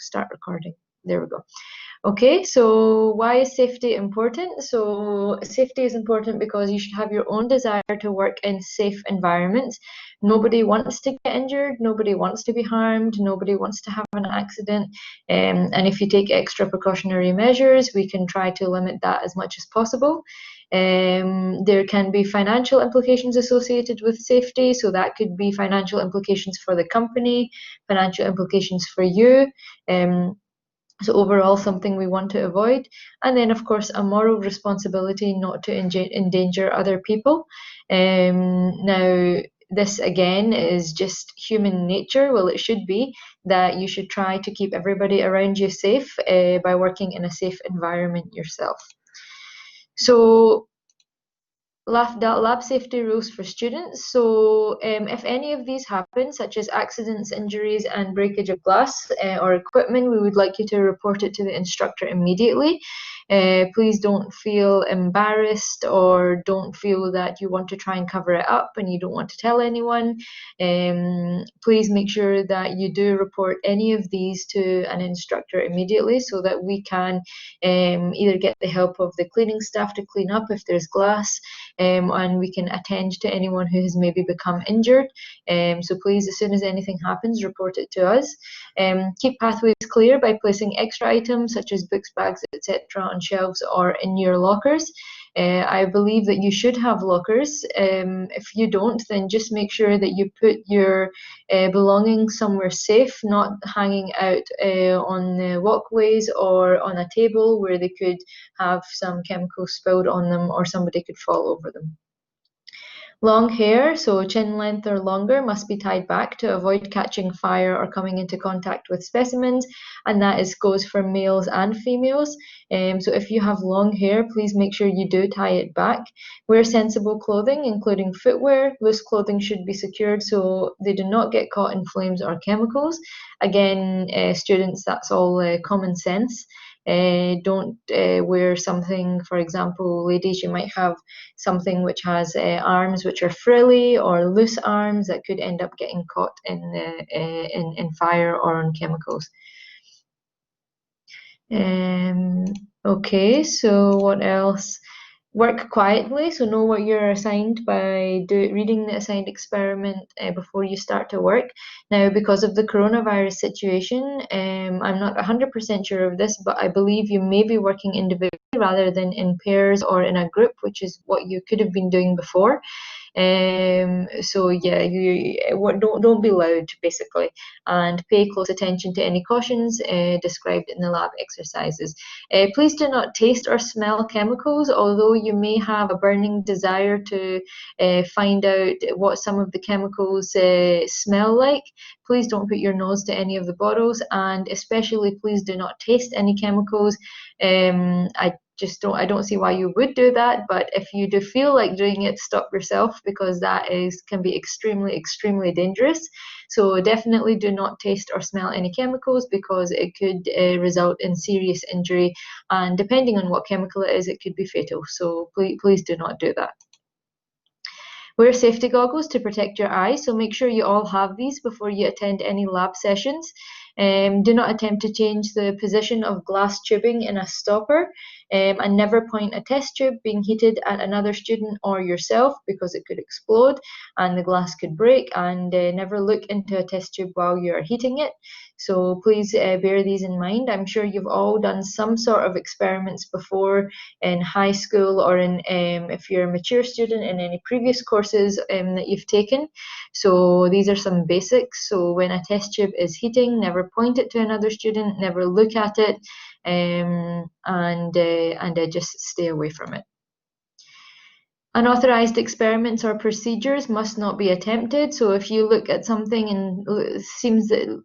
start recording. There we go. Okay, so why is safety important? So safety is important because you should have your own desire to work in safe environments. Nobody wants to get injured, nobody wants to be harmed, nobody wants to have an accident. And if you take extra precautionary measures, we can try to limit that as much as possible. There can be financial implications associated with safety, so that could be financial implications for the company, financial implications for you. So overall, something we want to avoid. And then, of course, a moral responsibility not to endanger other people. Now, this again is just human nature. Well, it should be that you should try to keep everybody around you safe by working in a safe environment yourself. So lab safety rules for students. So if any of these happen, such as accidents, injuries, and breakage of glass or equipment, we would like you to report it to the instructor immediately. Please don't feel embarrassed or don't feel that you want to try and cover it up and you don't want to tell anyone. Please make sure that you do report any of these to an instructor immediately so that we can either get the help of the cleaning staff to clean up if there's glass, and we can attend to anyone who has maybe become injured. So please, as soon as anything happens, report it to us. Keep pathways clear by placing extra items such as books, bags, etc. on shelves or in your lockers. I believe that you should have lockers. If you don't, then just make sure that you put your belongings somewhere safe, not hanging out on the walkways or on a table where they could have some chemicals spilled on them or somebody could fall over them. Long hair, so chin length or longer, must be tied back to avoid catching fire or coming into contact with specimens, and that goes for males and females. So if you have long hair, please make sure you do tie it back. Wear sensible clothing, including footwear. Loose clothing should be secured so they do not get caught in flames or chemicals. Again, students, that's all common sense. Don't wear something, for example, ladies, you might have something which has arms which are frilly or loose arms that could end up getting caught in fire or on chemicals. Okay, so what else? Work quietly, so know what you're assigned by reading the assigned experiment before you start to work. Now, because of the coronavirus situation, I'm not 100% sure of this, but I believe you may be working individually rather than in pairs or in a group, which is what you could have been doing before. So yeah, don't be loud basically, and pay close attention to any cautions described in the lab exercises. Please do not taste or smell chemicals, although you may have a burning desire to find out what some of the chemicals smell like. Please don't put your nose to any of the bottles, and especially please do not taste any chemicals. I don't see why you would do that, but if you do feel like doing it, stop yourself, because that can be extremely dangerous. So definitely do not taste or smell any chemicals, because it could result in serious injury, and depending on what chemical it is, it could be fatal. So please do not do that. Wear safety goggles to protect your eyes, so make sure you all have these before you attend any lab sessions. Do not attempt to change the position of glass tubing in a stopper, and never point a test tube being heated at another student or yourself, because it could explode and the glass could break, and never look into a test tube while you are heating it. So please bear these in mind. I'm sure you've all done some sort of experiments before in high school, or in if you're a mature student, in any previous courses that you've taken. So these are some basics. So when a test tube is heating, never point it to another student, never look at it, and just stay away from it. Unauthorized experiments or procedures must not be attempted. So if you look at something and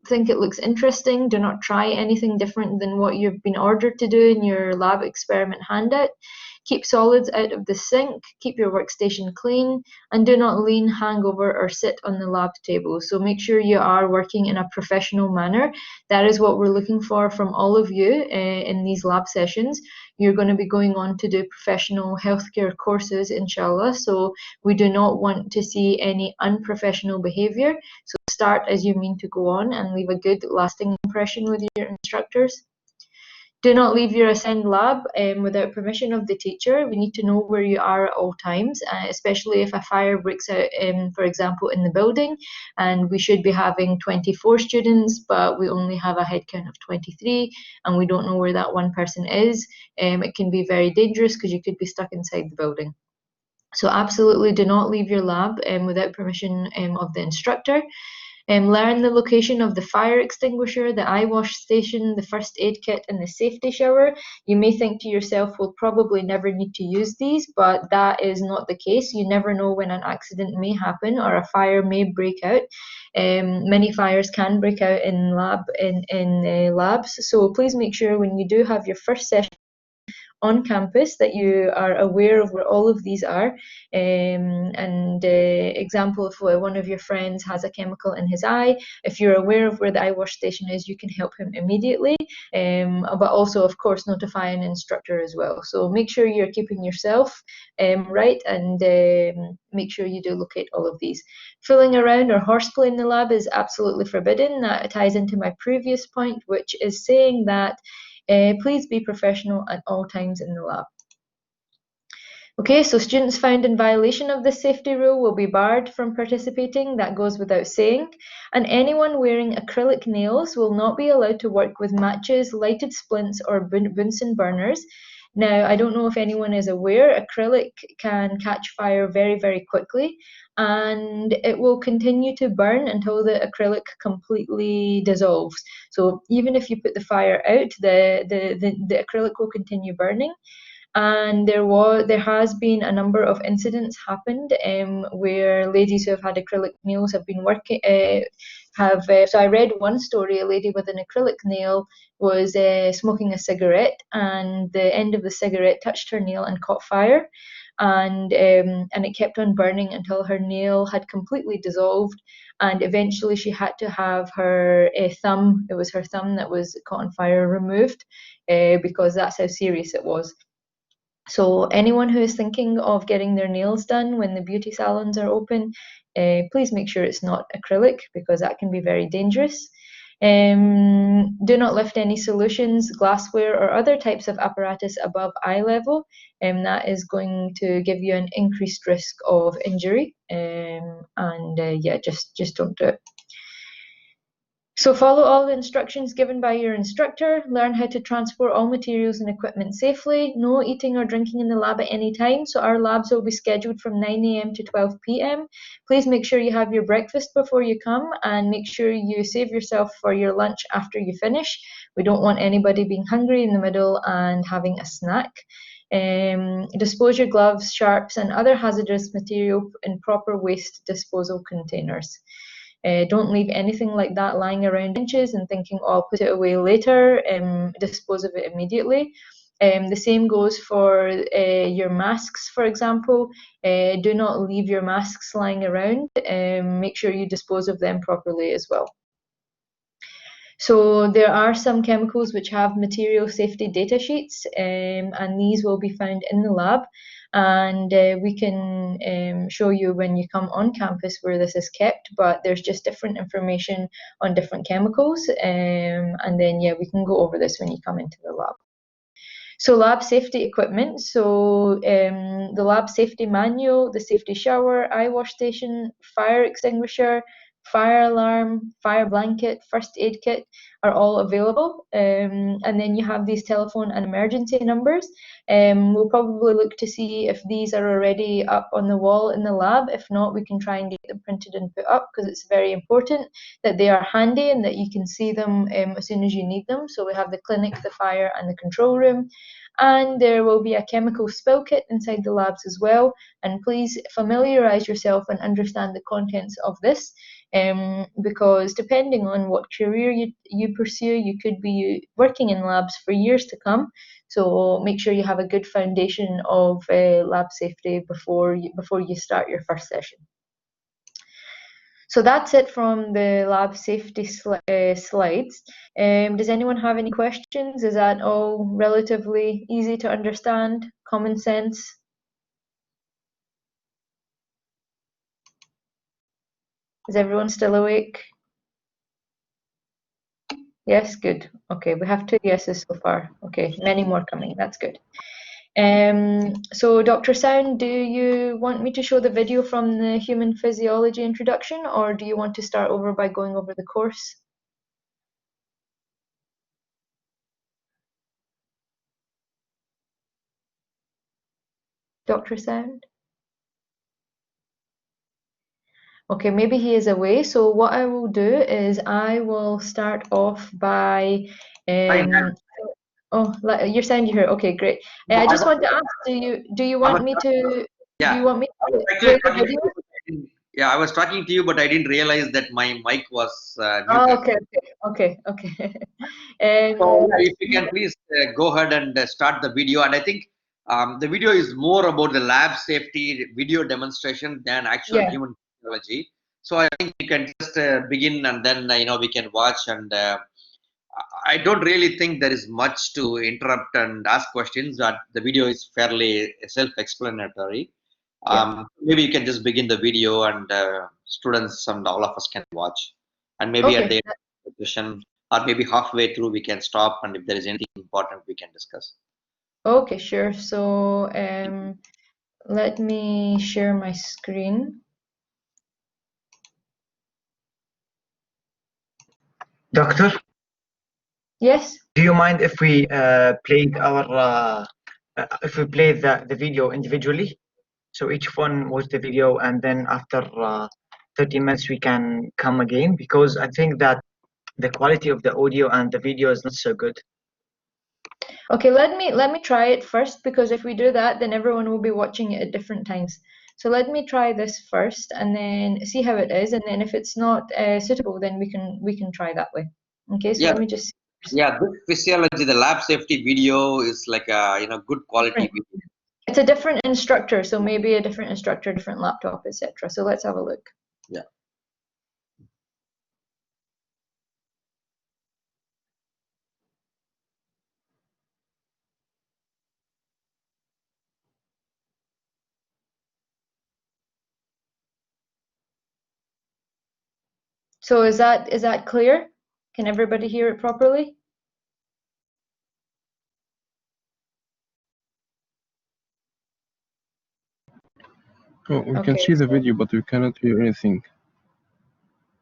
think it looks interesting, do not try anything different than what you've been ordered to do in your lab experiment handout. Keep solids out of the sink, keep your workstation clean, and do not lean, hang over, or sit on the lab table. So make sure you are working in a professional manner. That is what we're looking for from all of you in these lab sessions. You're going to be going on to do professional healthcare courses, inshallah. So we do not want to see any unprofessional behavior. So start as you mean to go on and leave a good lasting impression with your instructors. Do not leave your assigned lab without permission of the teacher. We need to know where you are at all times, especially if a fire breaks out, for example, in the building, and we should be having 24 students, but we only have a head count of 23, and we don't know where that one person is. It can be very dangerous because you could be stuck inside the building. So absolutely do not leave your lab without permission of the instructor. Learn the location of the fire extinguisher, the eye wash station, the first aid kit, and the safety shower. You may think to yourself, we'll probably never need to use these, but that is not the case. You never know when an accident may happen or a fire may break out. Many fires can break out in labs, so please make sure when you do have your first session on campus that you are aware of where all of these are. Example, if one of your friends has a chemical in his eye, if you're aware of where the eye wash station is, you can help him immediately, but also of course notify an instructor as well. So make sure you're keeping yourself right, and make sure you do locate all of these. Fooling around or horseplay in the lab is absolutely forbidden. That ties into my previous point, which is saying that please be professional at all times in the lab. Okay, so students found in violation of this safety rule will be barred from participating. That goes without saying. And anyone wearing acrylic nails will not be allowed to work with matches, lighted splints, or Bunsen burners. Now, I don't know if anyone is aware, acrylic can catch fire very, very quickly, and it will continue to burn until the acrylic completely dissolves. So even if you put the fire out, the acrylic will continue burning. And there has been a number of incidents happened where ladies who have had acrylic nails have been working. So I read one story. A lady with an acrylic nail was smoking a cigarette, and the end of the cigarette touched her nail and caught fire, and it kept on burning until her nail had completely dissolved, and eventually she had to have her thumb. It was her thumb that was caught on fire, removed, because that's how serious it was. So anyone who is thinking of getting their nails done when the beauty salons are open, please make sure it's not acrylic, because that can be very dangerous. Do not lift any solutions, glassware, or other types of apparatus above eye level. That is going to give you an increased risk of injury. Yeah, just don't do it. So follow all the instructions given by your instructor. Learn how to transport all materials and equipment safely. No eating or drinking in the lab at any time. So our labs will be scheduled from 9 a.m. to 12 p.m. Please make sure you have your breakfast before you come, and make sure you save yourself for your lunch after you finish. We don't want anybody being hungry in the middle and having a snack. Dispose your gloves, sharps, and other hazardous material in proper waste disposal containers. Don't leave anything like that lying around benches and thinking, oh, I'll put it away later. Dispose of it immediately. The same goes for your masks, for example. Do not leave your masks lying around. Make sure you dispose of them properly as well. So there are some chemicals which have material safety data sheets, and these will be found in the lab. And we can show you when you come on campus where this is kept, but there's just different information on different chemicals. And then, yeah, we can go over this when you come into the lab. So lab safety equipment. So the lab safety manual, the safety shower, eye wash station, fire extinguisher, fire alarm, fire blanket, first aid kit are all available. And then you have these telephone and emergency numbers. We'll probably look to see if these are already up on the wall in the lab. If not, we can try and get them printed and put up, because it's very important that they are handy and that you can see them as soon as you need them. So we have the clinic, the fire, and the control room. And there will be a chemical spill kit inside the labs as well. And please familiarize yourself and understand the contents of this. because depending on what career you pursue, you could be working in labs for years to come. So make sure you have a good foundation of lab safety before you start your first session. So that's it from the lab safety slides. Does anyone have any questions? Is that all relatively easy to understand? Common sense? Is everyone still awake? Yes, good. Okay, we have 2 yeses so far. Okay, many more coming. That's good. So Dr. Sound, do you want me to show the video from the human physiology introduction, or do you want to start over by going over the course? Dr. Sound? Okay, maybe he is away. So what I will do is I will start off by oh, you're saying you hear. Okay, great. I just want to ask, do you want me to Yeah, do you want me I was to actually play the talking to video? you, but I didn't, yeah, I was talking to you, but I didn't realize that my mic was Oh, muted. okay. So, Um, yeah, if you can please go ahead and start the video. And I think the video is more about the lab safety video demonstration than actual yeah. human physiology. So I think you can just begin, and then we can watch. And I don't really think there is much to interrupt and ask questions. That the video is fairly self-explanatory. Yeah. Maybe you can just begin the video, and students and all of us can watch. And maybe at Okay. the end of the session, or maybe halfway through, we can stop. And if there is anything important, we can discuss. Okay, sure. So let me share my screen. Doctor, Yes. do you mind if we played if we play the video individually? So each one watch the video, and then after 30 minutes we can come again, because I think that the quality of the audio and the video is not so good. Okay, let me try it first, because if we do that, then everyone will be watching it at different times. So let me try this first and then see how it is, and then if it's not suitable, then we can try that way. Okay, so Yeah, let me just yeah. This physiology, the lab safety video is like a good quality different. video. It's a different instructor, so maybe a different instructor, different laptop, etc. So let's have a look. Yeah. So is that clear? Can everybody hear it properly? Oh, we can Okay, see the so video, but we cannot hear anything.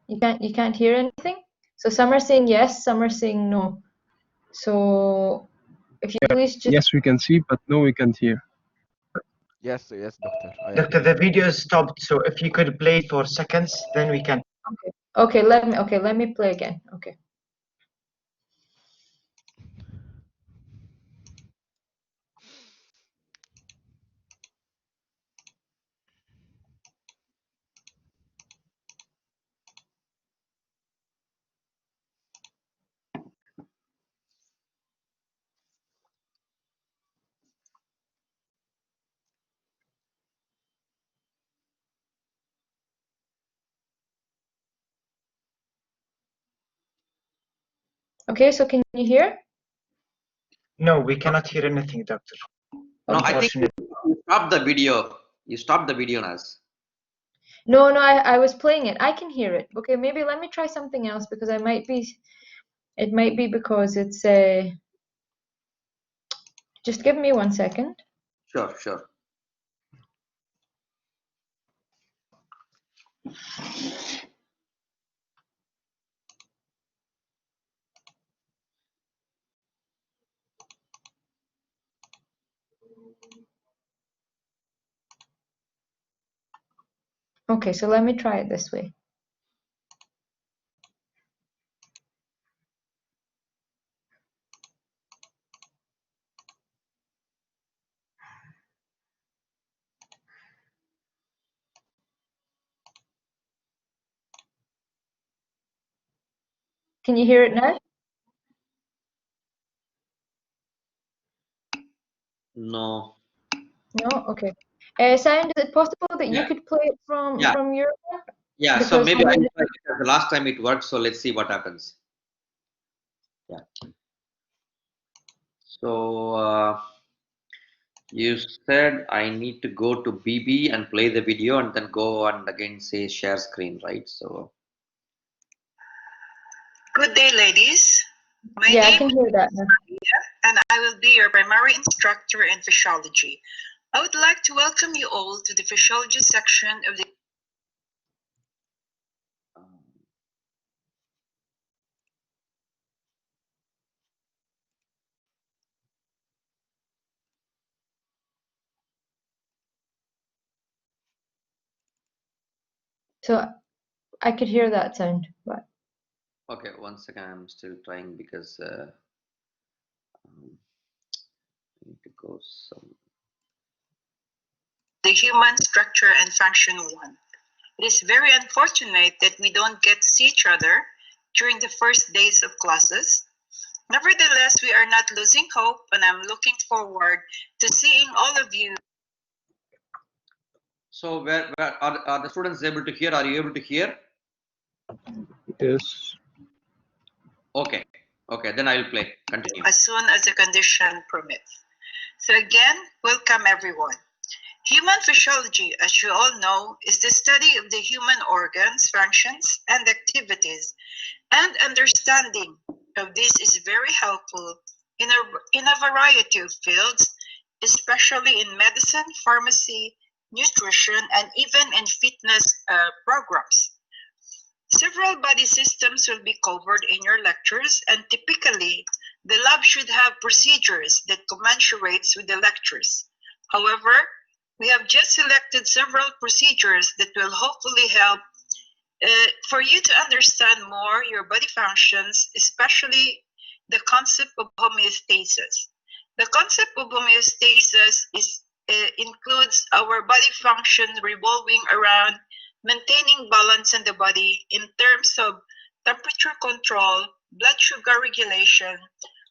you can't hear anything? So some are saying yes, some are saying no. So if you please just Yes, we can see, but no, we can't hear. Yes, doctor. I Doctor, agree. the video is stopped, so if you could play it for seconds, then we can. let me play again. Okay. Okay, so can you hear? No, we cannot hear anything, Doctor. No, I think Unfortunately. you stopped the video. You stopped the video, Nas. No, I was playing it. I can hear it. Okay, maybe let me try something else, because it might be because it's just give me 1 second. Sure, sure. Okay, so let me try it this way. Can you hear it now? No. No? Okay. Sound, is it possible that you Yeah. could play it from Yeah. your end? Yeah. So Because maybe when I we- tried because the last time it worked. So let's see what happens. Yeah. So you said I need to go to BB and play the video and then go and again say share screen, right? So. Good day, ladies. My yeah, I name can is hear that now. Maria, and I will be your primary instructor in physiology. I would like to welcome you all to the physiology section of the So I could hear that sound, but Okay, one second. I'm still trying because I need to go some. human structure and function 1. It is very unfortunate that we don't get to see each other during the first days of classes. Nevertheless, we are not losing hope, and I'm looking forward to seeing all of you. So where are the students able to hear? Are you able to hear? Yes. Okay. Okay, then I'll play. Continue. As soon as the condition permits. So again, welcome everyone. Human physiology, as you all know, is the study of the human organs, functions, and activities. And understanding of this is very helpful in a variety of fields, especially in medicine, pharmacy, nutrition, and even in fitness programs. Several body systems will be covered in your lectures, and typically, the lab should have procedures that commensurates with the lectures. However, we have just selected several procedures that will hopefully help for you to understand more your body functions, especially the concept of homeostasis. The concept of homeostasis includes our body function revolving around maintaining balance in the body in terms of temperature control, blood sugar regulation,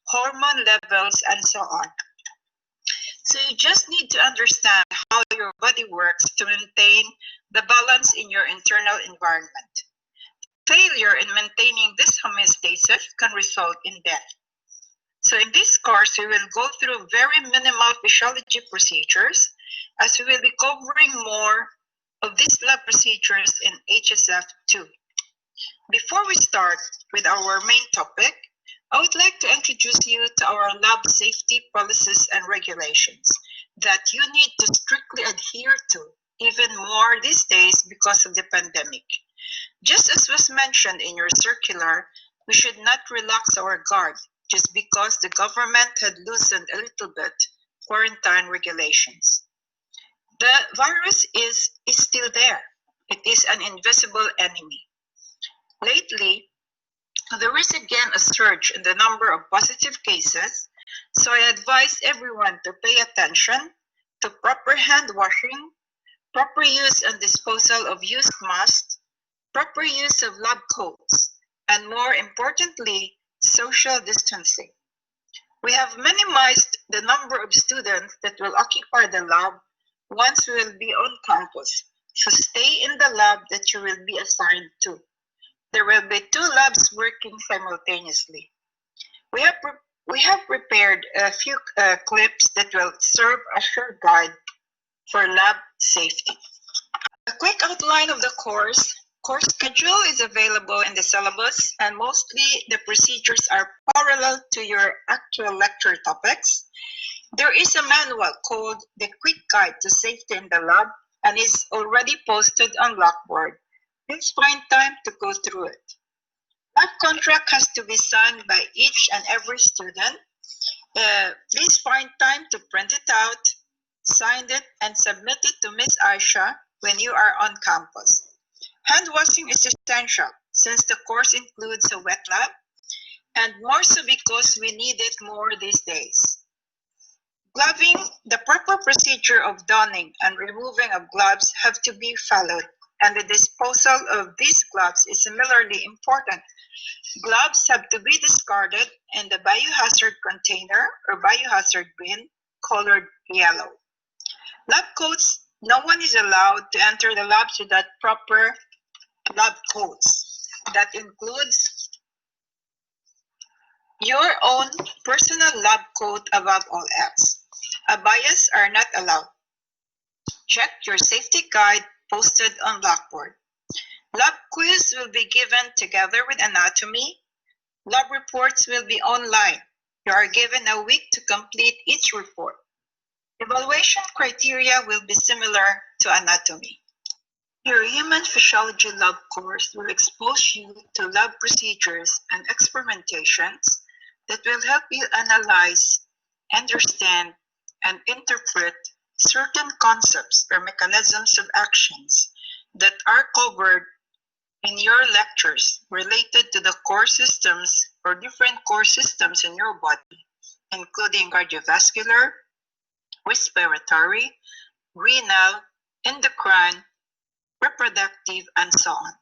hormone levels, and so on. So you just need to understand how your body works to maintain the balance in your internal environment. Failure in maintaining this homeostasis can result in death. So in this course, we will go through very minimal physiology procedures, as we will be covering more of these lab procedures in HSF 2. Before we start with our main topic, I would like to introduce you to our lab safety policies and regulations that you need to strictly adhere to, even more these days because of the pandemic. Just as was mentioned in your circular, we should not relax our guard just because the government had loosened a little bit quarantine regulations. The virus is still there. It is an invisible enemy. Lately, there is again a surge in the number of positive cases, so I advise everyone to pay attention to proper hand washing, proper use and disposal of used masks, proper use of lab coats, and more importantly, social distancing. We have minimized the number of students that will occupy the lab once we will be on campus, so stay in the lab that you will be assigned to. There will be 2 labs working simultaneously. We have prepared a few clips that will serve as your guide for lab safety. A quick outline of the course. Course schedule is available in the syllabus, and mostly the procedures are parallel to your actual lecture topics. There is a manual called the Quick Guide to Safety in the Lab and is already posted on Blackboard. Please find time to go through it. Lab contract has to be signed by each and every student. Please find time to print it out, sign it, and submit it to Ms. Aisha when you are on campus. Hand washing is essential since the course includes a wet lab, and more so because we need it more these days. Gloving, the proper procedure of donning and removing of gloves have to be followed, and the disposal of these gloves is similarly important. Gloves have to be discarded in the biohazard container or biohazard bin colored yellow. Lab coats, no one is allowed to enter the labs without proper lab coats. That includes your own personal lab coat above all else. Abayas are not allowed. Check your safety guide posted on Blackboard. Lab quiz will be given together with anatomy. Lab reports will be online. You are given a week to complete each report. Evaluation criteria will be similar to anatomy. Your human physiology lab course will expose you to lab procedures and experimentations that will help you analyze, understand, and interpret certain concepts or mechanisms of actions that are covered in your lectures related to the core systems or different core systems in your body, including cardiovascular, respiratory, renal, endocrine, reproductive, and so on,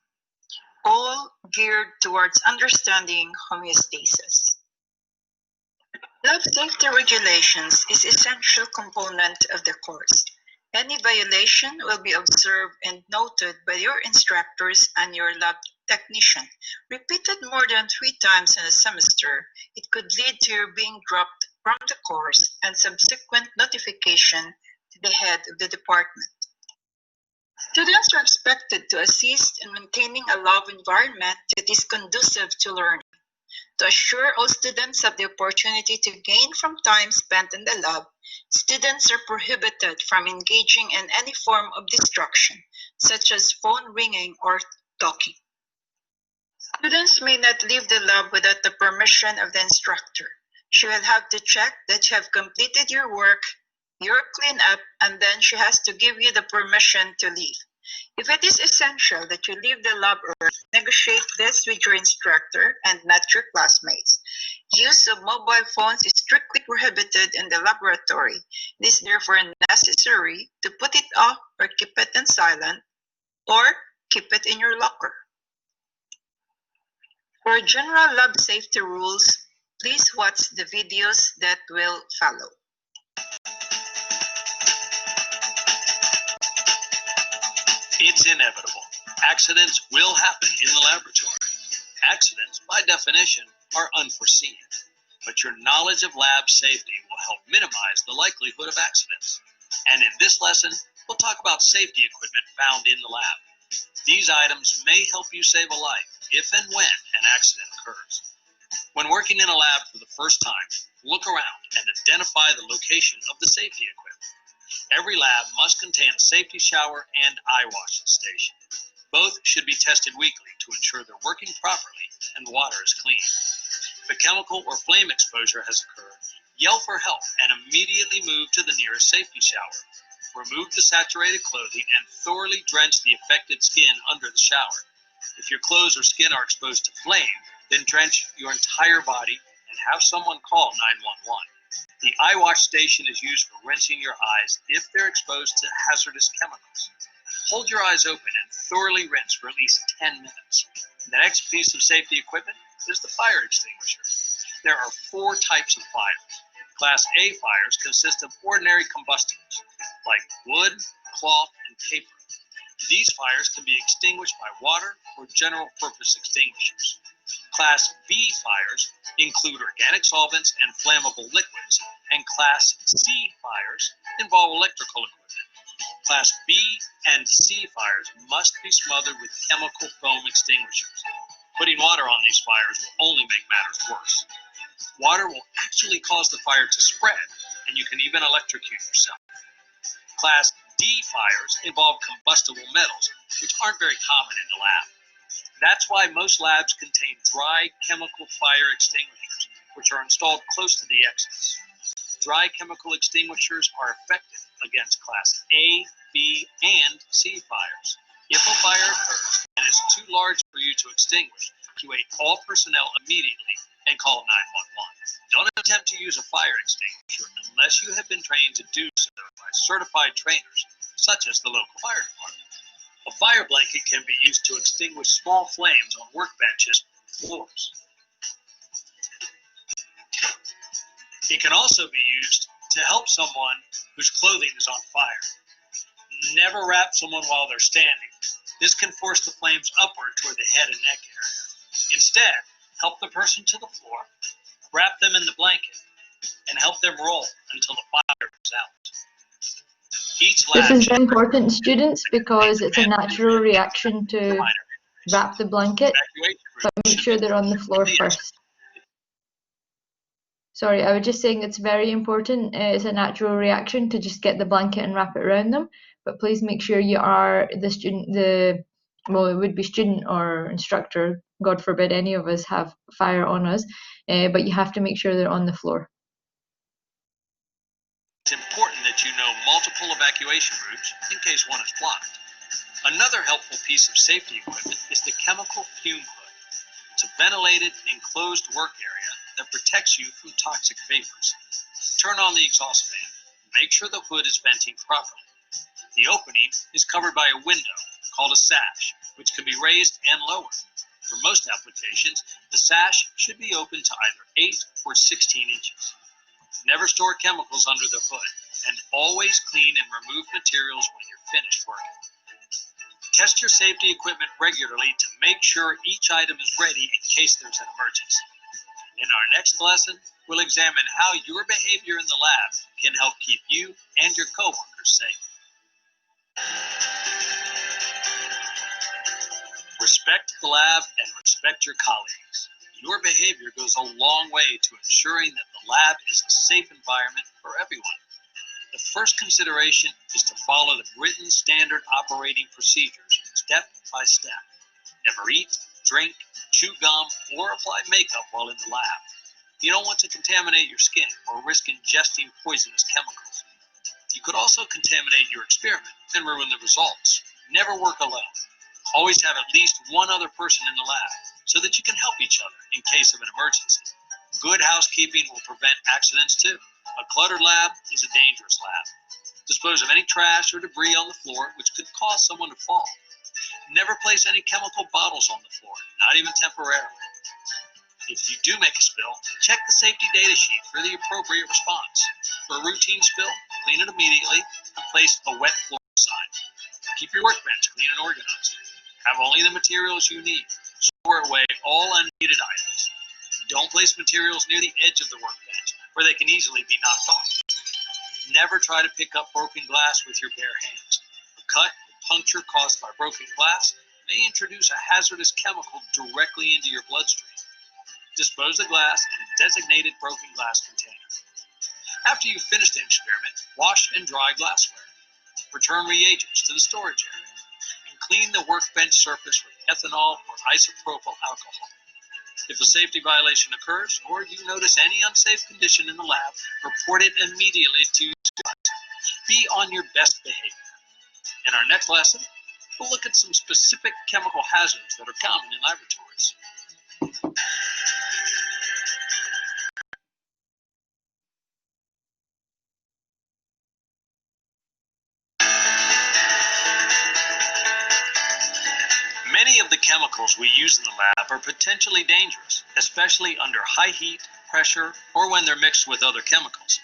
all geared towards understanding homeostasis. Lab safety regulations is an essential component of the course. Any violation will be observed and noted by your instructors and your lab technician. Repeated more than 3 times in a semester, it could lead to your being dropped from the course and subsequent notification to the head of the department. Students are expected to assist in maintaining a lab environment that is conducive to learning. To assure all students have the opportunity to gain from time spent in the lab, students are prohibited from engaging in any form of distraction, such as phone ringing or talking. Students may not leave the lab without the permission of the instructor. She will have to check that you have completed your work, your cleanup, and then she has to give you the permission to leave. If it is essential that you leave the lab early, negotiate this with your instructor and not your classmates. Use of mobile phones is strictly prohibited in the laboratory. It is therefore necessary to put it off or keep it in silent or keep it in your locker. For general lab safety rules, please watch the videos that will follow. It's inevitable. Accidents will happen in the laboratory. Accidents, by definition, are unforeseen. But your knowledge of lab safety will help minimize the likelihood of accidents. And in this lesson, we'll talk about safety equipment found in the lab. These items may help you save a life if and when an accident occurs. When working in a lab for the first time, look around and identify the location of the safety equipment. Every lab must contain a safety shower and eye washing station. Both should be tested weekly to ensure they're working properly and the water is clean. If a chemical or flame exposure has occurred, yell for help and immediately move to the nearest safety shower. Remove the saturated clothing and thoroughly drench the affected skin under the shower. If your clothes or skin are exposed to flame, then drench your entire body and have someone call 911. The eye wash station is used for rinsing your eyes if they're exposed to hazardous chemicals. Hold your eyes open and thoroughly rinse for at least 10 minutes. The next piece of safety equipment is the fire extinguisher. There are 4 types of fires. Class A fires consist of ordinary combustibles, like wood, cloth, and paper. These fires can be extinguished by water or general purpose extinguishers. Class B fires include organic solvents and flammable liquids, and Class C fires involve electrical equipment. Class B and C fires must be smothered with chemical foam extinguishers. Putting water on these fires will only make matters worse. Water will actually cause the fire to spread, and you can even electrocute yourself. Class D fires involve combustible metals, which aren't very common in the lab. That's why most labs contain dry chemical fire extinguishers, which are installed close to the exits. Dry chemical extinguishers are effective against Class A, B, and C fires. If a fire occurs and is too large for you to extinguish, evacuate all personnel immediately and call 911. Don't attempt to use a fire extinguisher unless you have been trained to do so by certified trainers, such as the local fire department. A fire blanket can be used to extinguish small flames on workbenches and floors. It can also be used to help someone whose clothing is on fire. Never wrap someone while they're standing. This can force the flames upward toward the head and neck area. Instead, help the person to the floor, wrap them in the blanket, and help them roll until the fire is out. Each This lab is should very important, students, because it's a natural reaction to wrap the blanket, but make sure they're on the floor first. Sorry, I was just saying it's very important. It's a natural reaction to just get the blanket and wrap it around them, but please make sure you are the student, well, it would be student or instructor, God forbid any of us have fire on us, but you have to make sure they're on the floor. It's important that you know multiple evacuation routes in case one is blocked. Another helpful piece of safety equipment is the chemical fume hood. It's a ventilated, enclosed work area that protects you from toxic vapors. Turn on the exhaust fan. Make sure the hood is venting properly. The opening is covered by a window called a sash, which can be raised and lowered. For most applications, the sash should be open to either 8 or 16 inches. Never store chemicals under the hood, and always clean and remove materials when you're finished working. Test your safety equipment regularly to make sure each item is ready in case there's an emergency. In our next lesson, we'll examine how your behavior in the lab can help keep you and your coworkers safe. Respect the lab and respect your colleagues. Your behavior goes a long way to ensuring that the lab is a safe environment for everyone. The first consideration is to follow the written standard operating procedures step by step. Never eat, drink, chew gum, or apply makeup while in the lab. You don't want to contaminate your skin or risk ingesting poisonous chemicals. You could also contaminate your experiment and ruin the results. Never work alone. Always have at least one other person in the lab so that you can help each other in case of an emergency. Good housekeeping will prevent accidents too. A cluttered lab is a dangerous lab. Dispose of any trash or debris on the floor which could cause someone to fall. Never place any chemical bottles on the floor, not even temporarily. If you do make a spill, check the safety data sheet for the appropriate response. For a routine spill, clean it immediately and place a wet floor sign. Keep your workbench clean and organized. Have only the materials you need. Store away all unneeded items. Don't place materials near the edge of the workbench where they can easily be knocked off. Never try to pick up broken glass with your bare hands. A cut or puncture caused by broken glass may introduce a hazardous chemical directly into your bloodstream. Dispose the glass in a designated broken glass container. After you've finished an experiment, wash and dry glassware. Return reagents to the storage area. And clean the workbench surface with ethanol or isopropyl alcohol. If a safety violation occurs or you notice any unsafe condition in the lab, report it immediately to supervisor. Be on your best behavior. In our next lesson, we'll look at some specific chemical hazards that are common in laboratories. Many of the chemicals we use in the lab are potentially dangerous, especially under high heat, pressure, or when they're mixed with other chemicals.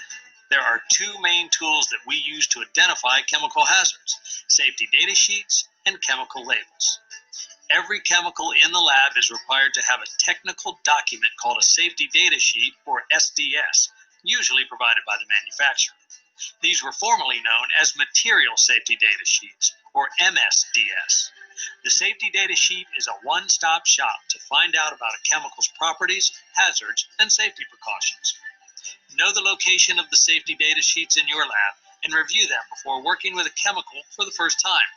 There are two main tools that we use to identify chemical hazards: safety data sheets and chemical labels. Every chemical in the lab is required to have a technical document called a safety data sheet, or SDS, usually provided by the manufacturer. These were formerly known as material safety data sheets, or MSDS. The safety data sheet is a one-stop shop to find out about a chemical's properties, hazards, and safety precautions. Know the location of the safety data sheets in your lab and review them before working with a chemical for the first time.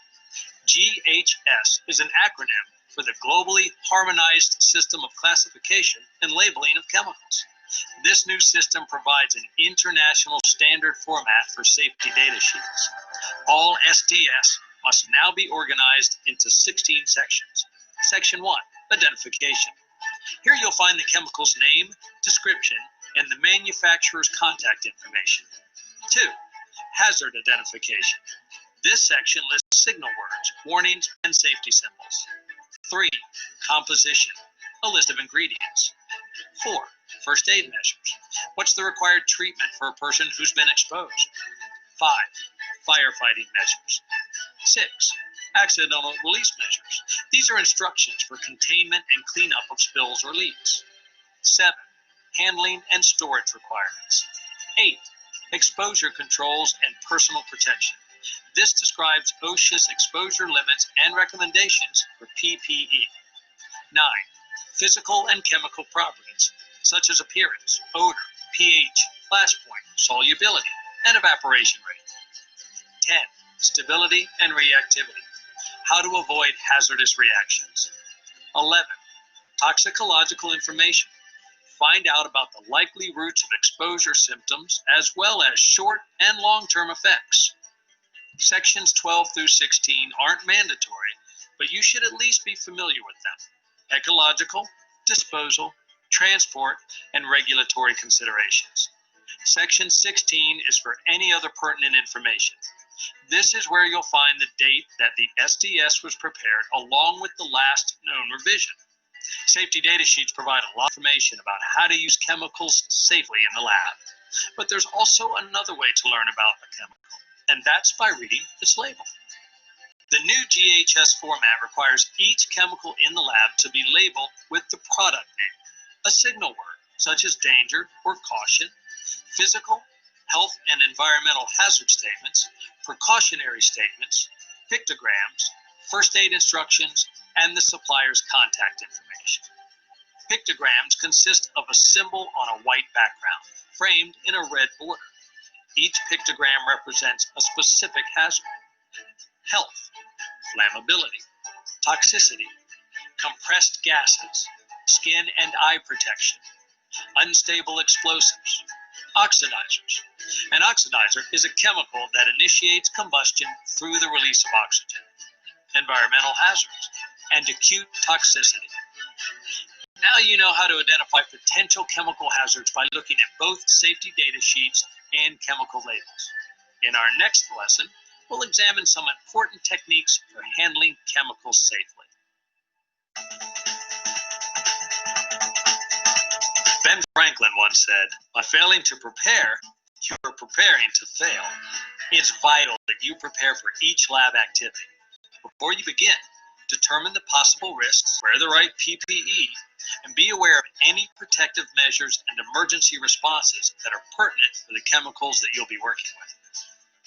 GHS is an acronym for the Globally Harmonized System of Classification and Labeling of Chemicals. This new system provides an international standard format for safety data sheets. All SDS must now be organized into 16 sections. Section 1, Identification. Here you'll find the chemical's name, description, and the manufacturer's contact information. 2, Hazard Identification. This section lists signal words, warnings, and safety symbols. 3. Composition, a list of ingredients. 4. First aid measures. What's the required treatment for a person who's been exposed? 5. Firefighting measures. 6. Accidental release measures. These are instructions for containment and cleanup of spills or leaks. 7. Handling and storage requirements. 8. Exposure controls and personal protection. This describes OSHA's exposure limits and recommendations for PPE. 9. Physical and chemical properties, such as appearance, odor, pH, flash point, solubility, and evaporation rate. 10. Stability and reactivity. How to avoid hazardous reactions. 11. Toxicological information. Find out about the likely routes of exposure symptoms as well as short and long-term effects. Sections 12 through 16 aren't mandatory, but you should at least be familiar with them. Ecological, disposal, transport, and regulatory considerations. Section 16 is for any other pertinent information. This is where you'll find the date that the SDS was prepared along with the last known revision. Safety data sheets provide a lot of information about how to use chemicals safely in the lab. But there's also another way to learn about a chemical, and that's by reading its label. The new GHS format requires each chemical in the lab to be labeled with the product name, a signal word such as danger or caution, physical, health and environmental hazard statements, precautionary statements, pictograms, first aid instructions, and the supplier's contact information. Pictograms consist of a symbol on a white background, framed in a red border. Each pictogram represents a specific hazard: health, flammability, toxicity, compressed gases, skin and eye protection, unstable explosives, oxidizers. An oxidizer is a chemical that initiates combustion through the release of oxygen, environmental hazards, and acute toxicity. Now you know how to identify potential chemical hazards by looking at both safety data sheets and chemical labels. In our next lesson, we'll examine some important techniques for handling chemicals safely. Ben Franklin once said, "By failing to prepare, you are preparing to fail." It's vital that you prepare for each lab activity. Before you begin, determine the possible risks, wear the right PPE, and be aware of any protective measures and emergency responses that are pertinent for the chemicals that you'll be working with.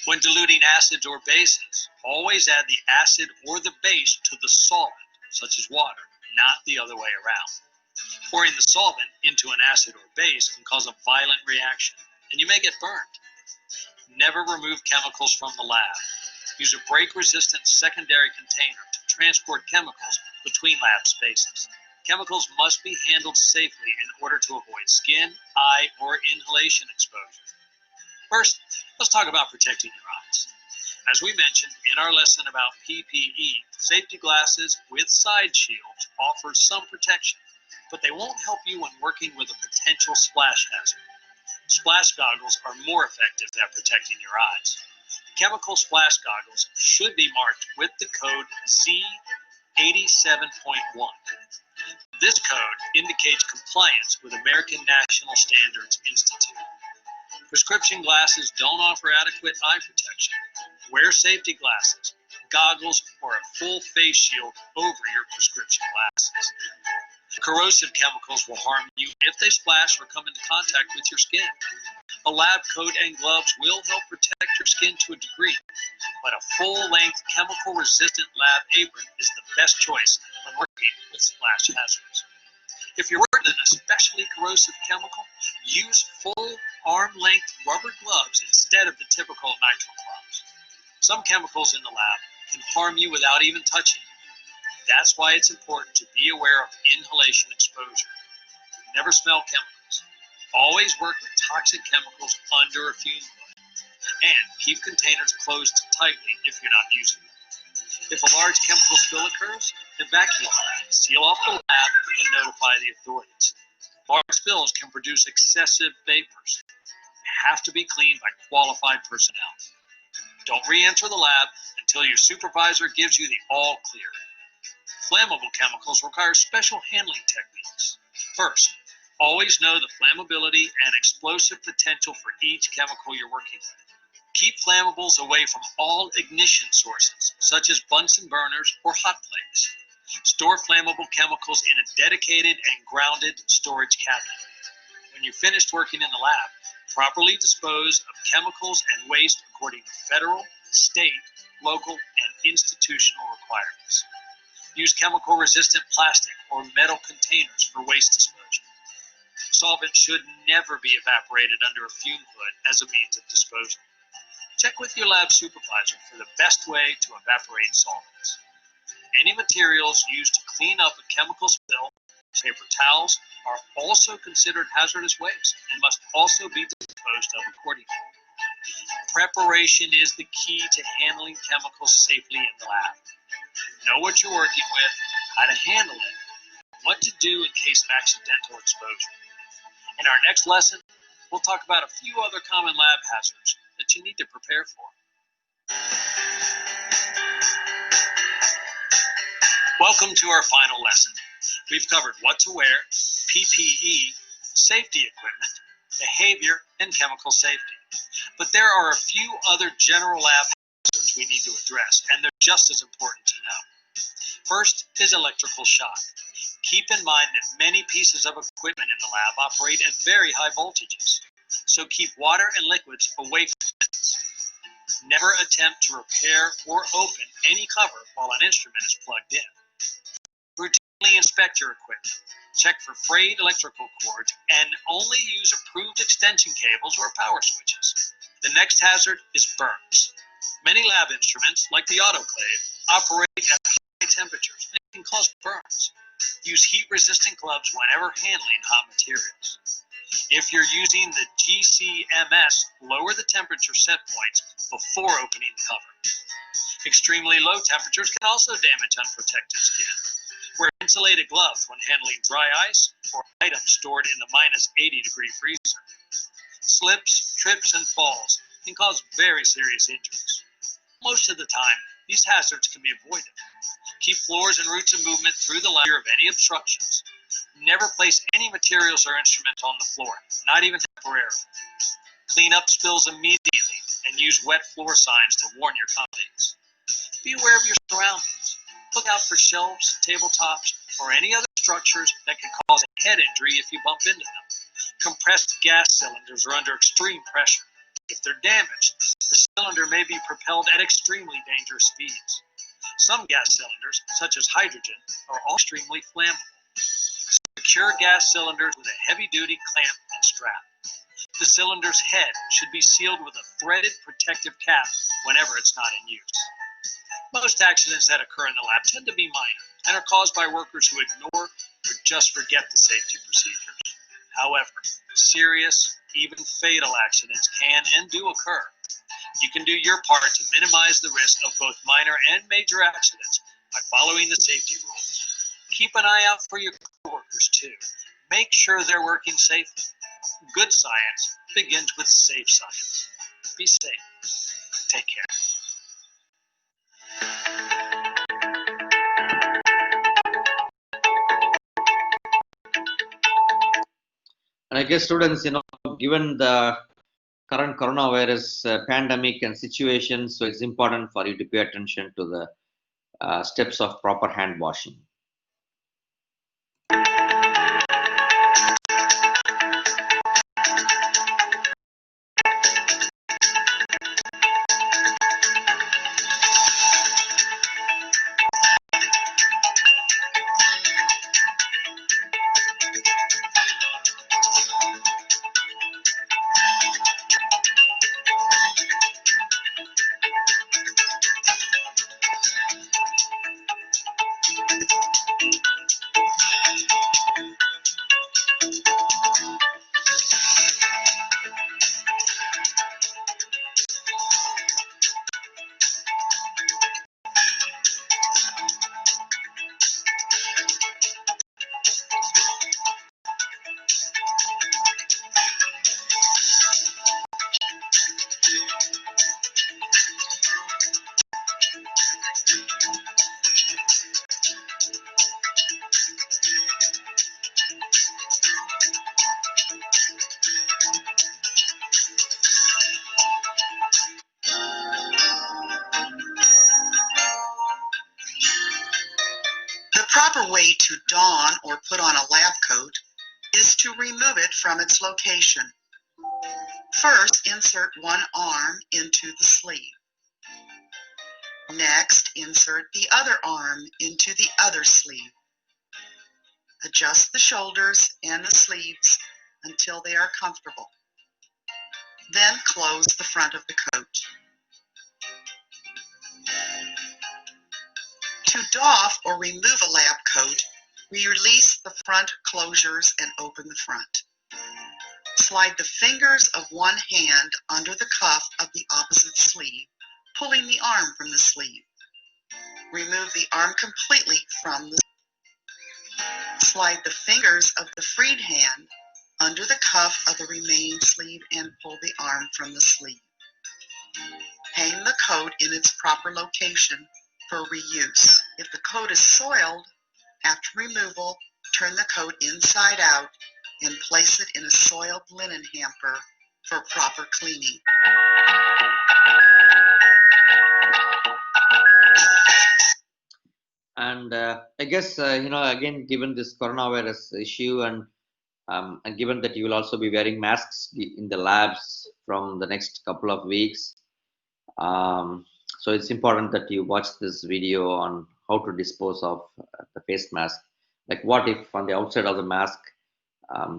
When diluting acids or bases, always add the acid or the base to the solvent, such as water, not the other way around. Pouring the solvent into an acid or base can cause a violent reaction, and you may get burned. Never remove chemicals from the lab. Use a break-resistant secondary container to transport chemicals between lab spaces. Chemicals must be handled safely in order to avoid skin, eye, or inhalation exposure. First, let's talk about protecting your eyes. As we mentioned in our lesson about PPE, safety glasses with side shields offer some protection, but they won't help you when working with a potential splash hazard. Splash goggles are more effective at protecting your eyes. Chemical splash goggles should be marked with the code Z87.1. This code indicates compliance with American National Standards Institute. Prescription glasses don't offer adequate eye protection. Wear safety glasses, goggles, or a full face shield over your prescription glasses. Corrosive chemicals will harm you if they splash or come into contact with your skin. A lab coat and gloves will help protect your skin to a degree, but a full-length chemical-resistant lab apron is the best choice when working with splash hazards. If you're working with an especially corrosive chemical, use full arm-length rubber gloves instead of the typical nitrile gloves. Some chemicals in the lab can harm you without even touching you. That's why it's important to be aware of inhalation exposure. Never smell chemicals. Always work with toxic chemicals under a fume hood. And keep containers closed tightly if you're not using them. If a large chemical spill occurs, evacuate, seal off the lab, and notify the authorities. Large spills can produce excessive vapors. They have to be cleaned by qualified personnel. Don't re-enter the lab until your supervisor gives you the all clear. Flammable chemicals require special handling techniques. First, always know the flammability and explosive potential for each chemical you're working with. Keep flammables away from all ignition sources, such as Bunsen burners or hot plates. Store flammable chemicals in a dedicated and grounded storage cabinet. When you're finished working in the lab, properly dispose of chemicals and waste according to federal, state, local, and institutional requirements. Use chemical-resistant plastic or metal containers for waste disposal. Solvent should never be evaporated under a fume hood as a means of disposal. Check with your lab supervisor for the best way to evaporate solvents. Any materials used to clean up a chemical spill, paper towels, are also considered hazardous waste and must also be disposed of accordingly. Preparation is the key to handling chemicals safely in the lab. Know what you're working with, how to handle it, and what to do in case of accidental exposure. In our next lesson, we'll talk about a few other common lab hazards that you need to prepare for. Welcome to our final lesson. We've covered what to wear, PPE, safety equipment, behavior, and chemical safety. But there are a few other general lab hazards we need to address, and they're just as important to know. First is electrical shock. Keep in mind that many pieces of equipment in the lab operate at very high voltages, so keep water and liquids away from it. Never attempt to repair or open any cover while an instrument is plugged in. Routinely inspect your equipment. Check for frayed electrical cords and only use approved extension cables or power switches. The next hazard is burns. Many lab instruments, like the autoclave, operate at high temperatures and can cause burns. Use heat-resistant gloves whenever handling hot materials. If you're using the GCMS, lower the temperature set points before opening the cover. Extremely low temperatures can also damage unprotected skin. Wear insulated gloves when handling dry ice or items stored in the -80-degree freezer. Slips, trips, and falls can cause very serious injuries. Most of the time, these hazards can be avoided. Keep floors and routes of movement through the lab of any obstructions. Never place any materials or instruments on the floor, not even temporarily. Clean up spills immediately and use wet floor signs to warn your colleagues. Be aware of your surroundings. Look out for shelves, tabletops, or any other structures that can cause a head injury if you bump into them. Compressed gas cylinders are under extreme pressure. If they're damaged, the cylinder may be propelled at extremely dangerous speeds. Some gas cylinders, such as hydrogen, are all extremely flammable. Secure gas cylinders with a heavy-duty clamp and strap. The cylinder's head should be sealed with a threaded protective cap whenever it's not in use. Most accidents that occur in the lab tend to be minor and are caused by workers who ignore or just forget the safety procedures. However, serious, even fatal accidents can and do occur. You can do your part to minimize the risk of both minor and major accidents by following the safety rules. Keep an eye out for your coworkers too. Make sure they're working safely. Good science begins with safe science. Be safe. Take care. And I guess students, given the current coronavirus pandemic and situation, so it's important for you to pay attention to the steps of proper hand washing. to don or put on a lab coat is to remove it from its location. First, insert one arm into the sleeve. Next, insert the other arm into the other sleeve. Adjust the shoulders and the sleeves until they are comfortable. Then close the front of the coat. To doff or remove a lab coat, we release the front closures and open the front. Slide the fingers of one hand under the cuff of the opposite sleeve, pulling the arm from the sleeve. Remove the arm completely from the Slide the fingers of the freed hand under the cuff of the remaining sleeve and pull the arm from the sleeve. Hang the coat in its proper location for reuse. If the coat is soiled, after removal, turn the coat inside out and place it in a soiled linen hamper for proper cleaning. And I guess, again, given this coronavirus issue and given that you will also be wearing masks in the labs from the next couple of weeks, so it's important that you watch this video on how to dispose of the face mask. Like, what if on the outside of the mask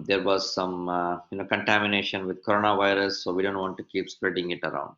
there was some contamination with coronavirus, so we don't want to keep spreading it around.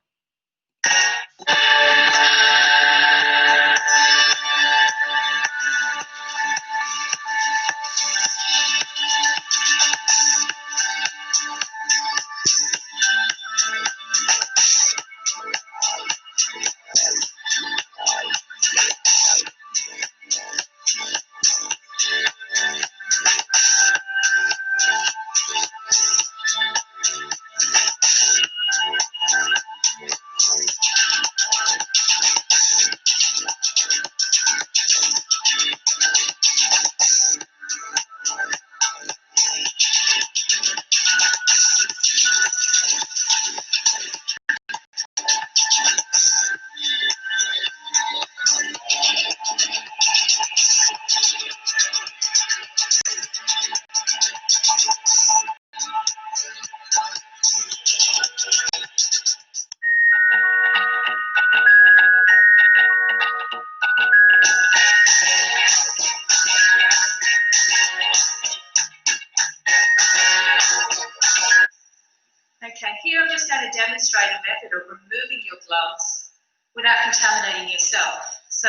Okay, here I'm just going to demonstrate a method of removing your gloves without contaminating yourself. So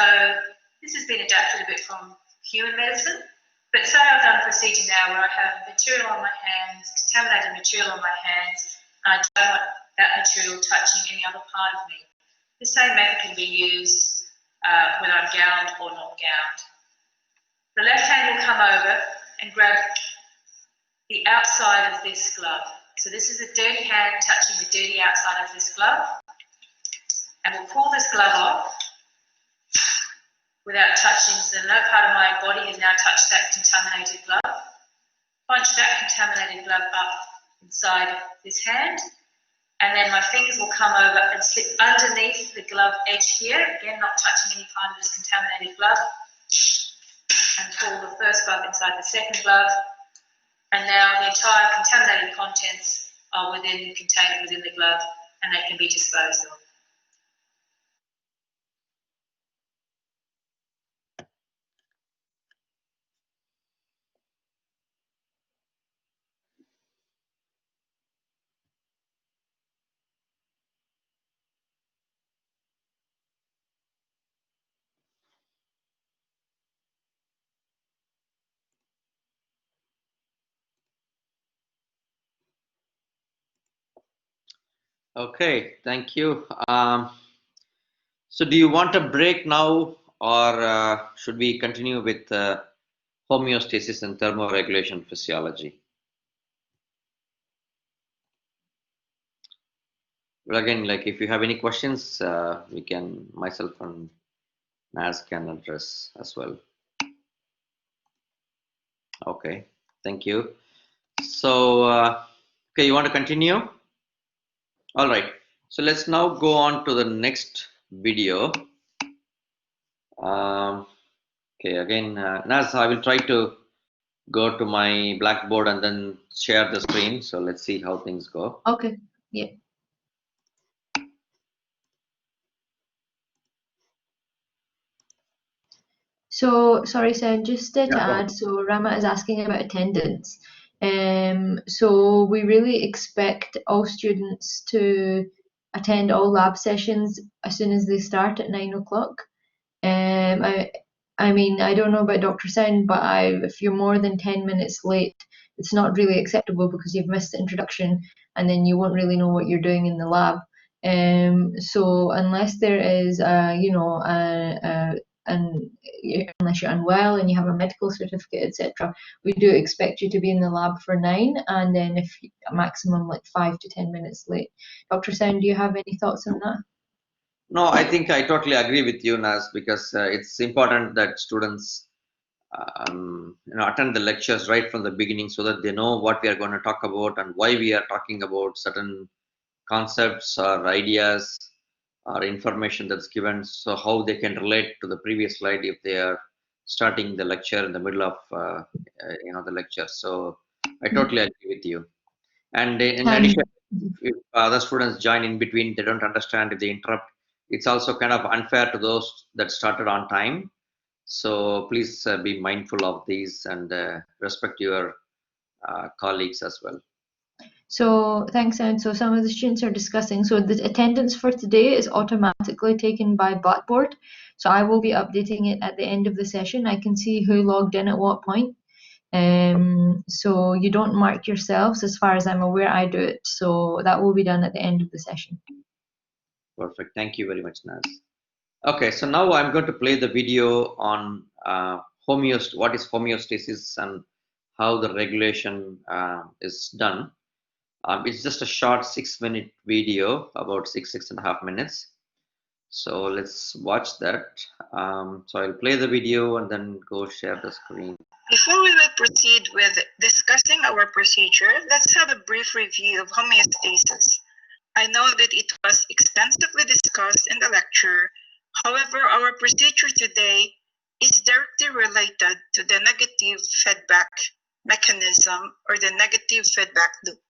this has been adapted a bit from human medicine, but say I've done a procedure now where I have material on my hands, contaminated material on my hands, and I don't want that material touching any other part of me. The same method can be used when I'm gowned or not gowned. The left hand will come over and grab the outside of this glove. So this is a dirty hand touching the dirty outside of this glove. And we'll pull this glove off without touching, so no part of my body has now touched that contaminated glove. Punch that contaminated glove up inside this hand, and then my fingers will come over and slip underneath the glove edge here, again not touching any part of this contaminated glove, and pull the first glove inside the second glove. And now the entire contaminated contents are contained within the glove, and they can be disposed of. Okay, thank you. So do you want a break now, or should we continue with homeostasis and thermoregulation physiology? Well, again, like if you have any questions, we can, myself and Naz can address as well. Okay, thank you. So, okay, you want to continue? All right, so let's now go on to the next video. Okay, again, Naz, I will try to go to my Blackboard and then share the screen. So let's see how things go. Okay. Yeah. So, sorry, Sen, just to Yeah, go ahead. add, so Rama is asking about attendance. So we really expect all students to attend all lab sessions as soon as they start at 9 o'clock. I mean, I don't know about Dr. Sen, but if you're more than 10 minutes late, it's not really acceptable because you've missed the introduction and then you won't really know what you're doing in the lab. So unless there is, unless you're unwell and you have a medical certificate, etc., we do expect you to be in the lab for 9, and then if a maximum like 5 to 10 minutes late. Dr. Sen, do you have any thoughts on that? No, I think I totally agree with you, Naz, because it's important that students attend the lectures right from the beginning so that they know what we are going to talk about and why we are talking about certain concepts or ideas or information that's given, so how they can relate to the previous slide if they are starting the lecture in the middle of the lecture. So I totally agree with you. And in addition, if other students join in between, they don't understand, if they interrupt, it's also kind of unfair to those that started on time. So please be mindful of these and respect your colleagues as well. So thanks, and so some of the students are discussing. So the attendance for today is automatically taken by Blackboard. So I will be updating it at the end of the session. I can see who logged in at what point. So you don't mark yourselves, as far as I'm aware. I do it. So that will be done at the end of the session. Perfect. Thank you very much, Naz. Okay, so now I'm going to play the video on what is homeostasis and how the regulation is done. It's just a short 6-minute video, about 6.5 minutes. So let's watch that. So I'll play the video and then go share the screen. Before we will proceed with discussing our procedure, let's have a brief review of homeostasis. I know that it was extensively discussed in the lecture. However, our procedure today is directly related to the negative feedback mechanism or the negative feedback loop.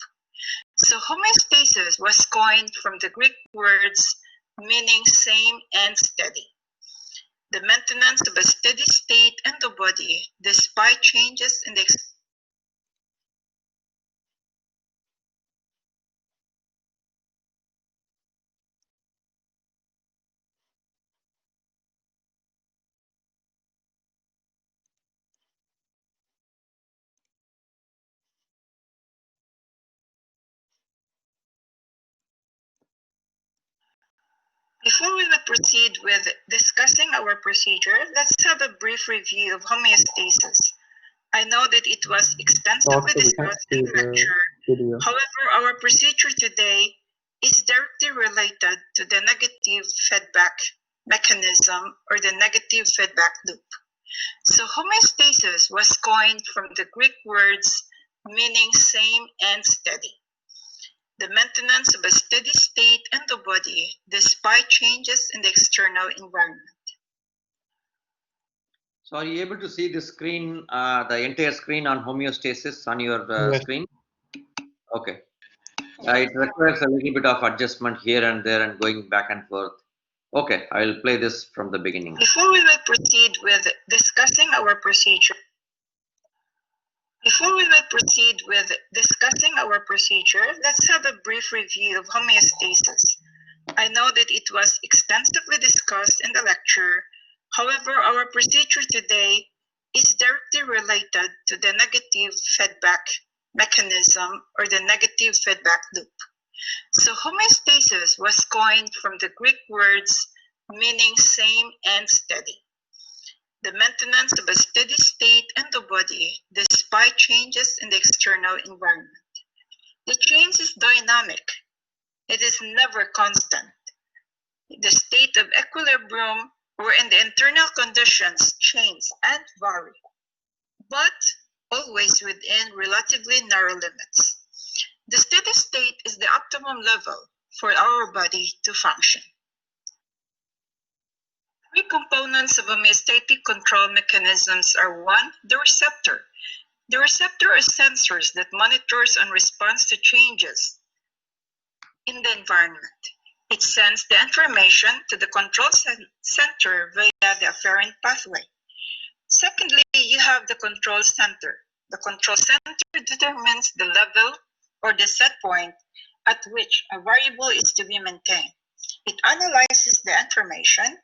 So homeostasis was coined from the Greek words meaning same and steady. The maintenance of a steady state in the body despite changes in the Before we will proceed with discussing our procedure, let's have a brief review of homeostasis. I know that it was extensively discussed in the lecture. However, our procedure today is directly related to the negative feedback mechanism or the negative feedback loop. So homeostasis was coined from the Greek words meaning same and steady. The maintenance of a steady state in the body despite changes in the external environment. So are you able to see the screen, the entire screen on homeostasis on your screen? Okay. It requires a little bit of adjustment here and there and going back and forth. Okay, I will play this from the beginning. Before we will proceed with discussing our procedure, let's have a brief review of homeostasis. I know that it was extensively discussed in the lecture. However, our procedure today is directly related to the negative feedback mechanism or the negative feedback loop. So homeostasis was coined from the Greek words meaning same and steady. The maintenance of a steady state in the body despite changes in the external environment. The change is dynamic. It is never constant. The state of equilibrium wherein the internal conditions change and vary, but always within relatively narrow limits. The steady state is the optimum level for our body to function. Three components of homeostatic control mechanisms are: one, the receptor. The receptor is sensors that monitors and responds to changes in the environment. It sends the information to the control center via the afferent pathway. Secondly, you have the control center. The control center determines the level or the set point at which a variable is to be maintained. It analyzes the information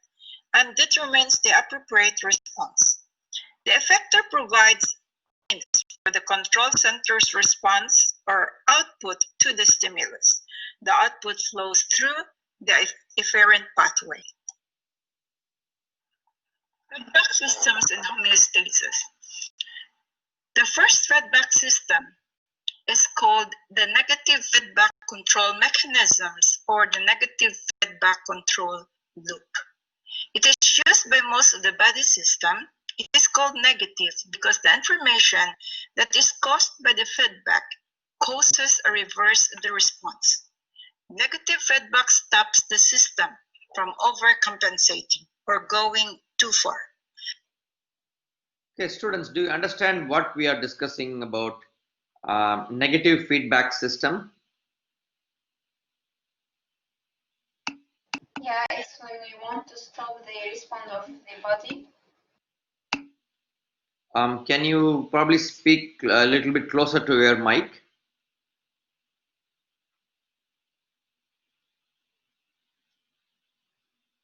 and determines the appropriate response. The effector provides means for the control center's response or output to the stimulus. The output flows through the efferent pathway. Feedback systems in homeostasis. The first feedback system is called the negative feedback control mechanisms, or the negative feedback control loop. It is used by most of the body system. It is called negative because the information that is caused by the feedback causes a reverse of the response. Negative feedback stops the system from overcompensating or going too far. Okay, students, do you understand what we are discussing about negative feedback system? Yeah, it's when we want to stop the response of the body. Can you probably speak a little bit closer to your mic?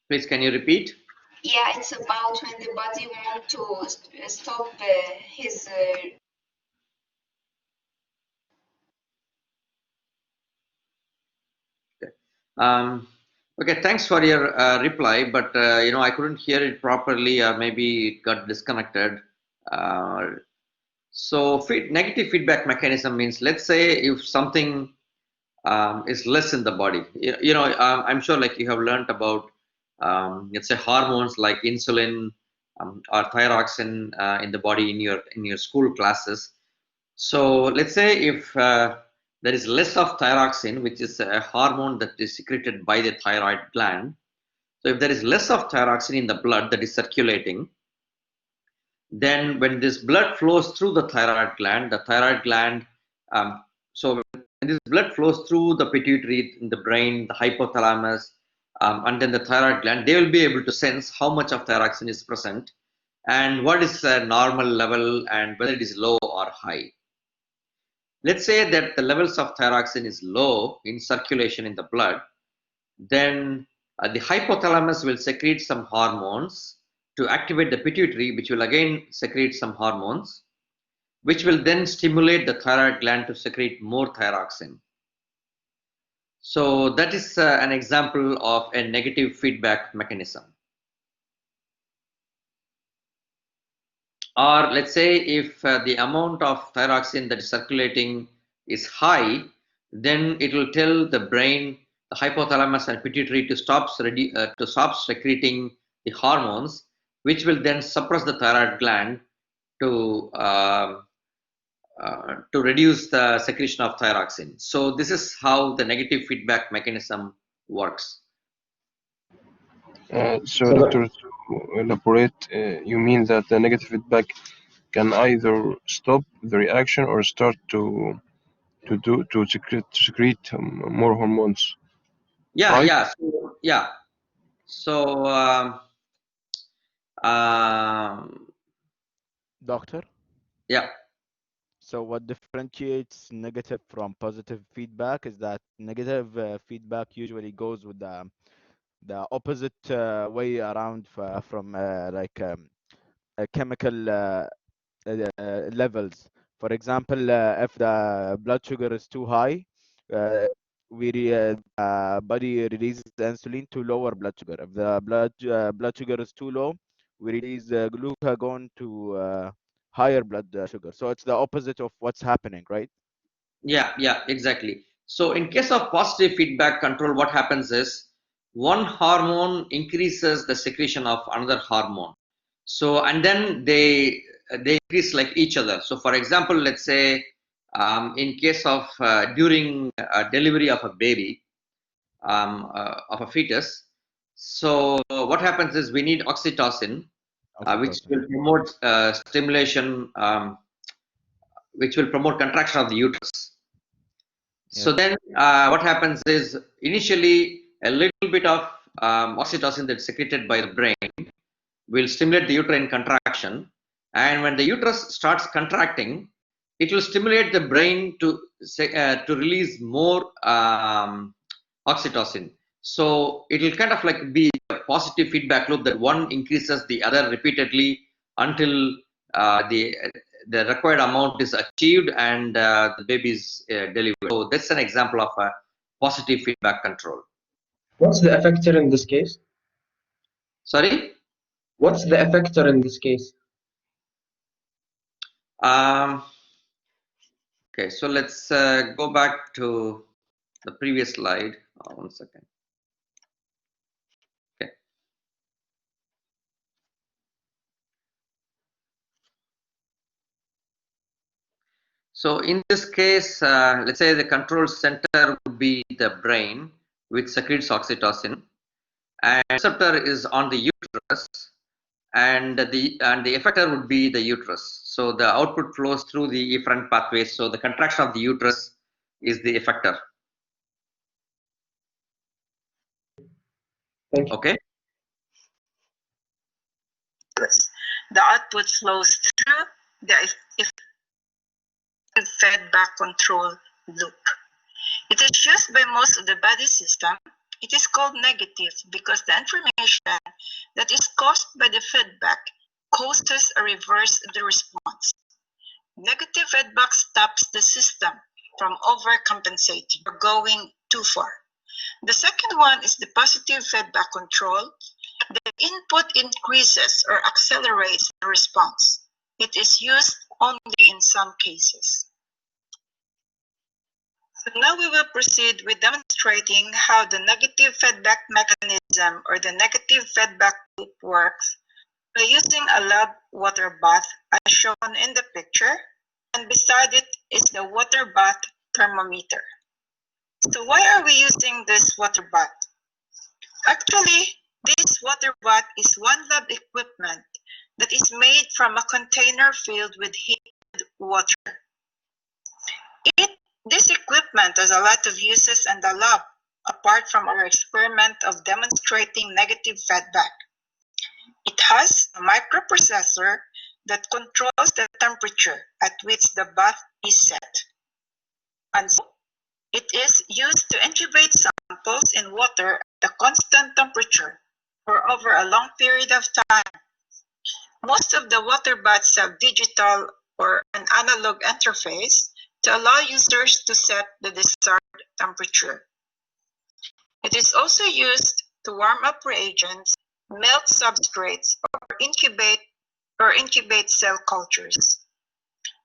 Please, can you repeat? Yeah, it's about when the body wants to stop his. Okay, thanks for your reply, but I couldn't hear it properly, or maybe it got disconnected. So negative feedback mechanism means, let's say if something is less in the body, I'm sure like you have learned about, let's say hormones like insulin or thyroxine in the body in your school classes. So let's say if there is less of thyroxine, which is a hormone that is secreted by the thyroid gland. So if there is less of thyroxine in the blood that is circulating, then when this blood flows through the thyroid gland, so when this blood flows through the pituitary, in the brain, the hypothalamus, and then the thyroid gland, they will be able to sense how much of thyroxine is present and what is a normal level and whether it is low or high. Let's say that the levels of thyroxine is low in circulation in the blood, then the hypothalamus will secrete some hormones to activate the pituitary, which will again secrete some hormones, which will then stimulate the thyroid gland to secrete more thyroxine. So that is an example of a negative feedback mechanism. Or let's say if the amount of thyroxine that is circulating is high, then it will tell the brain, the hypothalamus and pituitary to stop secreting the hormones, which will then suppress the thyroid gland to reduce the secretion of thyroxine. So this is how the negative feedback mechanism works. So, doctor, to elaborate, you mean that the negative feedback can either stop the reaction or start to secrete more hormones, Yeah, right? yeah, so, yeah. So Doctor, yeah. so what differentiates negative from positive feedback is that negative feedback usually goes with the opposite way around from chemical levels. For example, if the blood sugar is too high, body releases insulin to lower blood sugar. If the blood sugar is too low, we release glucagon to higher blood sugar. So it's the opposite of what's happening, right? Yeah, exactly. So in case of positive feedback control, what happens is one hormone increases the secretion of another hormone. So and then they increase like each other. So for example, let's say in case of during delivery of a baby, of a fetus, So what happens is we need oxytocin, which Oxytocin. will promote stimulation, which will promote contraction of the uterus. So Yes. then what happens is initially a little bit of oxytocin that's secreted by the brain will stimulate the uterine contraction, and when the uterus starts contracting, it will stimulate the brain to release more oxytocin. So it will kind of like be a positive feedback loop that one increases the other repeatedly until the required amount is achieved and the baby is delivered. So that's an example of a positive feedback control. What's the effector in this case? Sorry? What's the effector in this case? Okay, so let's go back to the previous slide. 1 second. Okay. So in this case, let's say the control center would be the brain, which secretes oxytocin, and receptor is on the uterus, and the effector would be the uterus. So the output flows through the efferent pathways. So the contraction of the uterus is the effector. Thank you. Okay. The output flows through the effective feedback control loop. It is used by most of the body system. It is called negative because the information that is caused by the feedback causes a reverse of the response. Negative feedback stops the system from overcompensating or going too far. The second one is the positive feedback control. The input increases or accelerates the response. It is used only in some cases. So now we will proceed with demonstrating how the negative feedback mechanism or the negative feedback loop works by using a lab water bath as shown in the picture, and beside it is the water bath thermometer. So why are we using this water bath? Actually, this water bath is one lab equipment that is made from a container filled with heated water. This equipment has a lot of uses in the lab, apart from our experiment of demonstrating negative feedback. It has a microprocessor that controls the temperature at which the bath is set. And so it is used to incubate samples in water at a constant temperature for over a long period of time. Most of the water baths have digital or an analog interface to allow users to set the desired temperature. It is also used to warm up reagents, melt substrates, or incubate cell cultures.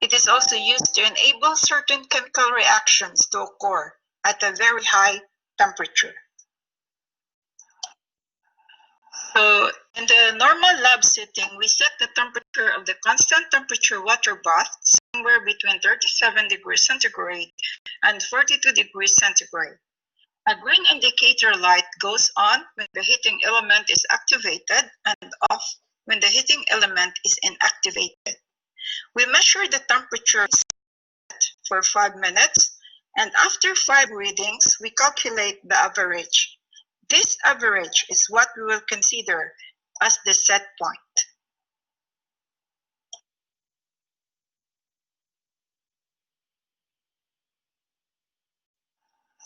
It is also used to enable certain chemical reactions to occur at a very high temperature. So in the normal lab setting, we set the temperature of the constant temperature water bath somewhere between 37 degrees centigrade and 42 degrees centigrade. A green indicator light goes on when the heating element is activated and off when the heating element is inactivated. We measure the temperature for 5 minutes, and after 5 readings, we calculate the average. This average is what we will consider as the set point.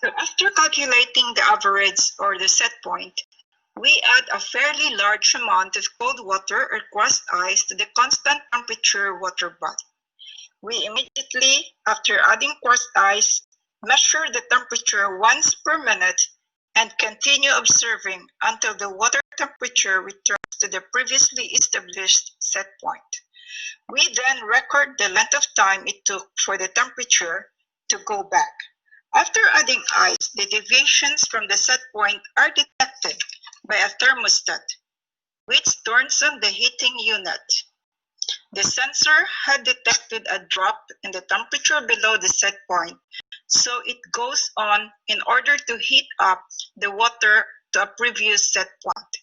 So after calculating the average or the set point, we add a fairly large amount of cold water or crushed ice to the constant temperature water bath. We immediately, after adding crushed ice, measure the temperature once per minute and continue observing until the water temperature returns to the previously established set point. We then record the length of time it took for the temperature to go back. After adding ice, the deviations from the set point are detected by a thermostat, which turns on the heating unit. The sensor had detected a drop in the temperature below the set point, so it goes on in order to heat up the water to a previous set point.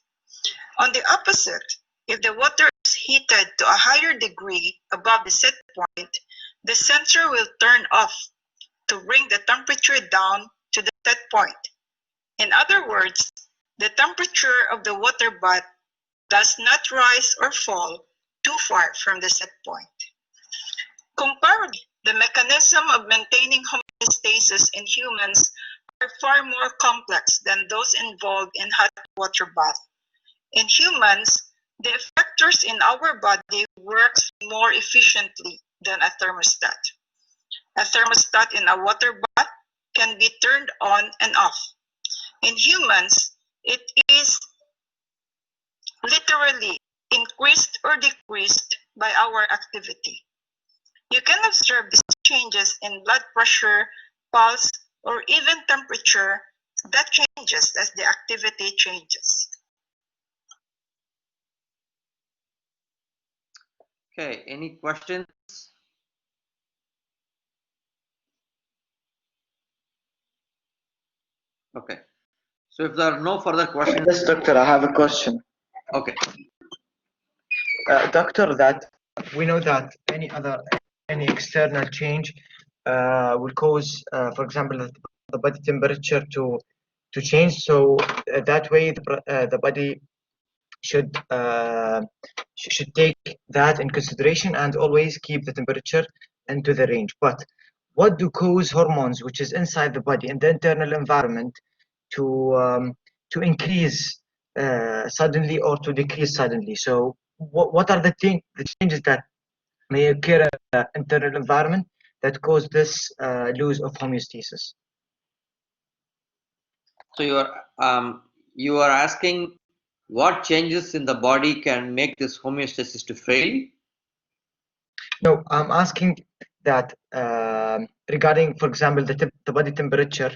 On the opposite, if the water is heated to a higher degree above the set point, the sensor will turn off to bring the temperature down to the set point. In other words, the temperature of the water bath does not rise or fall too far from the set point. Comparably, the mechanism of maintaining homeostasis in humans are far more complex than those involved in hot water bath. In humans, the effectors in our body works more efficiently than a thermostat. A thermostat in a water bath can be turned on and off. In humans, it is literally increased or decreased by our activity. You can observe these changes in blood pressure, pulse, or even temperature that changes as the activity changes. Okay, any questions? Okay, so if there are no further questions. Yes, doctor, I have a question. Okay. Doctor, that we know that any external change will cause, for example, the body temperature to change. So that way, the body should take that in consideration and always keep the temperature into the range. But what do cause hormones, which is inside the body in the internal environment, to increase suddenly or to decrease suddenly? So what are the changes that may occur in the internal environment that cause this lose of homeostasis? So you are asking what changes in the body can make this homeostasis to fail? No, I'm asking that regarding, for example, the body temperature.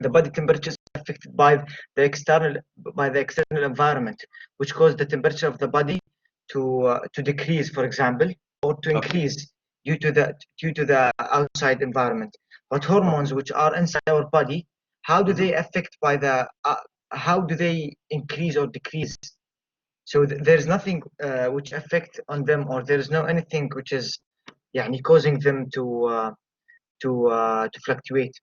The body temperature is affected by the external environment, which causes the temperature of the body to decrease, for example, or to increase due to the outside environment. But hormones, which are inside our body, how do they affect by the how do they increase or decrease? So there's nothing which affect on them, or there is no anything which is causing them to fluctuate.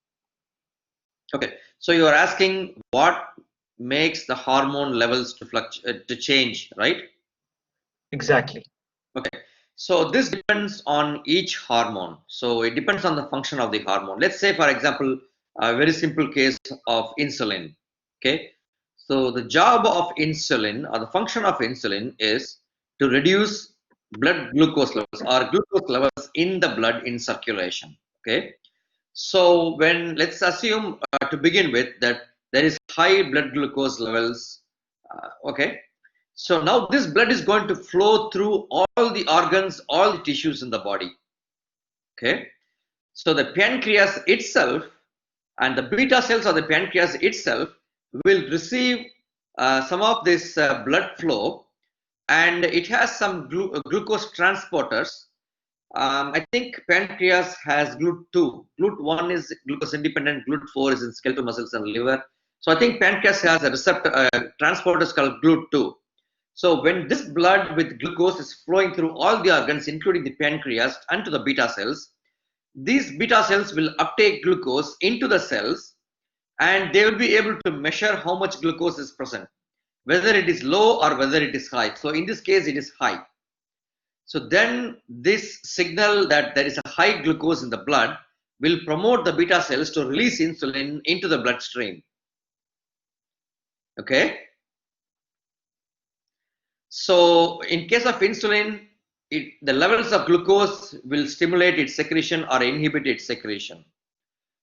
Okay, so you are asking what makes the hormone levels to change, right? Exactly. Okay, so this depends on each hormone. So it depends on the function of the hormone. Let's say, for example, a very simple case of insulin. Okay, so the job of insulin or the function of insulin is to reduce blood glucose levels or glucose levels in the blood in circulation. Okay, so when let's assume to begin with that there is high blood glucose levels. Okay, so now this blood is going to flow through all the organs, all the tissues in the body. Okay, so the pancreas itself and the beta cells of the pancreas itself will receive some of this blood flow, and it has some glucose transporters. I think pancreas has GLUT2. GLUT1 is glucose independent, GLUT4 is in skeletal muscles and liver. So I think pancreas has a receptor transporters called GLUT2. So when this blood with glucose is flowing through all the organs, including the pancreas and to the beta cells, these beta cells will uptake glucose into the cells, and they will be able to measure how much glucose is present, whether it is low or whether it is high. So in this case, it is high. So then this signal that there is a high glucose in the blood will promote the beta cells to release insulin into the bloodstream. Okay. So in case of insulin, the levels of glucose will stimulate its secretion or inhibit its secretion.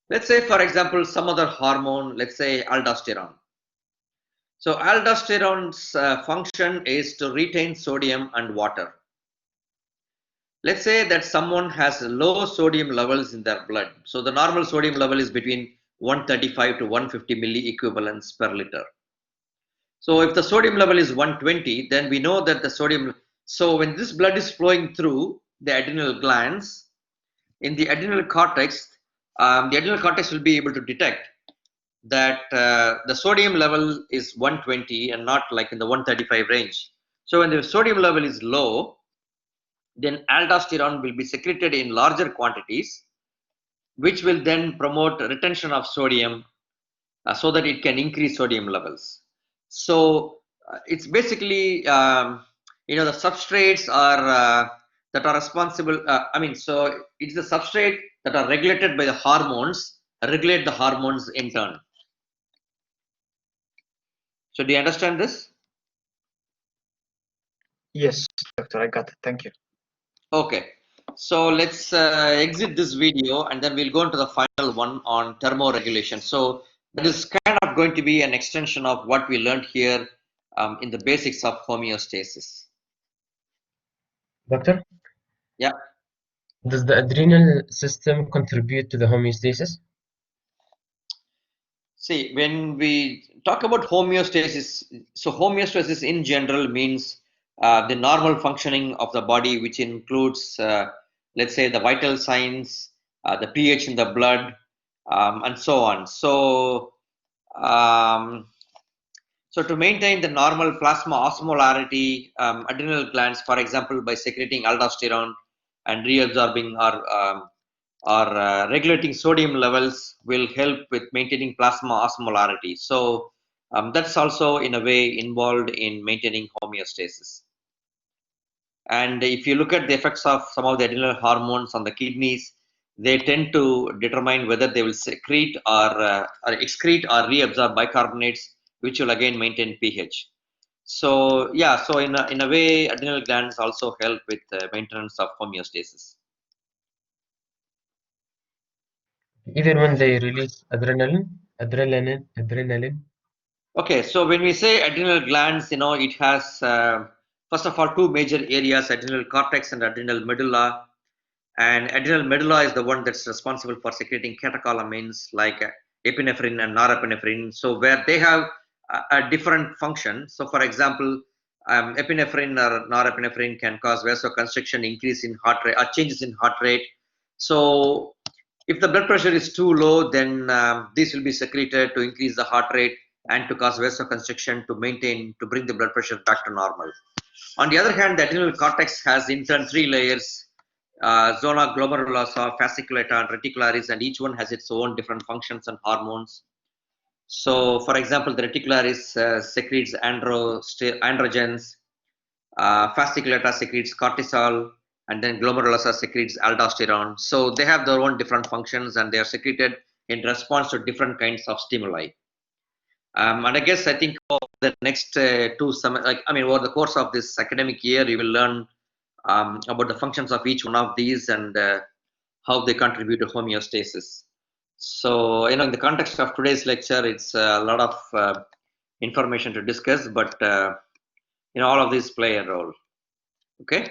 Let's say, for example, some other hormone, let's say aldosterone. So aldosterone's function is to retain sodium and water. Let's say that someone has low sodium levels in their blood. So the normal sodium level is between 135 to 150 milliequivalents per liter. So if the sodium level is 120, then we know that the sodium, so when this blood is flowing through the adrenal glands, in the adrenal cortex will be able to detect that the sodium level is 120 and not like in the 135 range. So when the sodium level is low, then aldosterone will be secreted in larger quantities, which will then promote retention of sodium so that it can increase sodium levels. So it's basically the substrates are that are responsible. So it's the substrate that are regulated by the hormones, regulate the hormones in turn. So do you understand this? Yes, doctor, I got it. Thank you. Okay. So let's exit this video and then we'll go into the final one on thermoregulation. So that is kind of going to be an extension of what we learned here in the basics of homeostasis. Doctor, Yeah. does the adrenal system contribute to the homeostasis? See, when we talk about homeostasis, so homeostasis in general means the normal functioning of the body, which includes, let's say, the vital signs, the pH in the blood, and so on. Um, so to maintain the normal plasma osmolarity, adrenal glands, for example, by secreting aldosterone and reabsorbing or regulating sodium levels will help with maintaining plasma osmolarity. So that's also in a way involved in maintaining homeostasis. And if you look at the effects of some of the adrenal hormones on the kidneys, they tend to determine whether they will secrete or excrete or reabsorb bicarbonates, which will again maintain pH. So yeah, so in a way, adrenal glands also help with maintenance of homeostasis. Even when they release adrenaline. Okay, so when we say adrenal glands, it has first of all two major areas: adrenal cortex and adrenal medulla. And adrenal medulla is the one that's responsible for secreting catecholamines like epinephrine and norepinephrine. So where they have a different function. So for example, epinephrine or norepinephrine can cause vasoconstriction, increase in heart rate, or changes in heart rate. So if the blood pressure is too low, then these will be secreted to increase the heart rate and to cause vasoconstriction to bring the blood pressure back to normal. On the other hand, the adrenal cortex has in turn three layers: zona glomerulosa, fasciculata, and reticularis, and each one has its own different functions and hormones. So, for example, the reticularis secretes androgens, fasciculata secretes cortisol, and then glomerulosa secretes aldosterone. So they have their own different functions, and they are secreted in response to different kinds of stimuli. And I think over the next over the course of this academic year, you will learn about the functions of each one of these and how they contribute to homeostasis. So, in the context of today's lecture, it's a lot of information to discuss, but all of these play a role. Okay.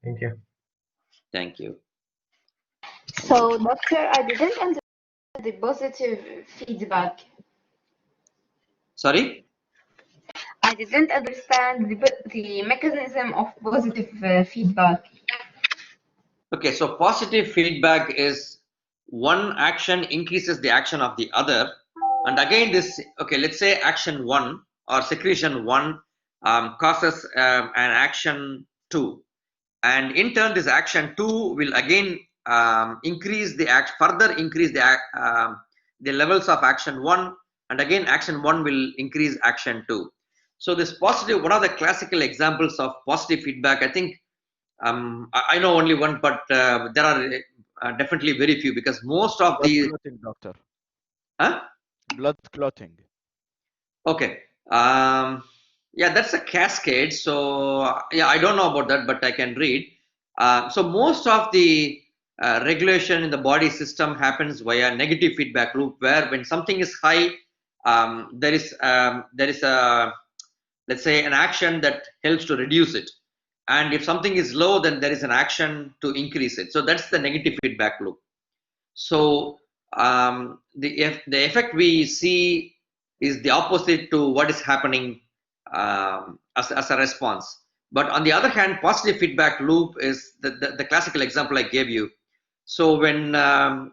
Thank you. Thank you. So, doctor, I didn't understand the positive feedback. Sorry? I didn't understand the mechanism of positive feedback. Okay, so positive feedback is one action increases the action of the other. And again, let's say action 1 or secretion 1 causes an action 2. And in turn, this action 2 will again increase the levels of action 1. And again, action 1 will increase action 2. So this positive, one of the classical examples of positive feedback, I think, I know only one, but there are definitely very few because most of Blood clotting, doctor. Huh? Blood clotting. Okay. Yeah, that's a cascade. So yeah, I don't know about that, but I can read. So most of the regulation in the body system happens via negative feedback loop, where when something is high, there is a, let's say, an action that helps to reduce it, and if something is low, then there is an action to increase it. So that's the negative feedback loop. So the effect we see is the opposite to what is happening as a response. But on the other hand, positive feedback loop is the classical example I gave you. So when a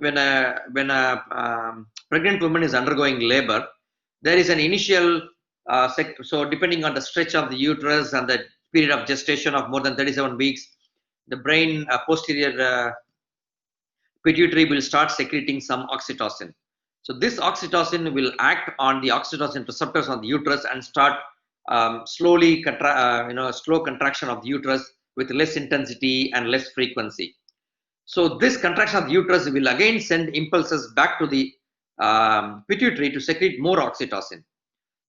pregnant woman is undergoing labor, there is an initial, so depending on the stretch of the uterus and the period of gestation of more than 37 weeks, the brain posterior pituitary will start secreting some oxytocin. So this oxytocin will act on the oxytocin receptors on the uterus and start slowly, slow contraction of the uterus with less intensity and less frequency. So this contraction of the uterus will again send impulses back to the pituitary to secrete more oxytocin.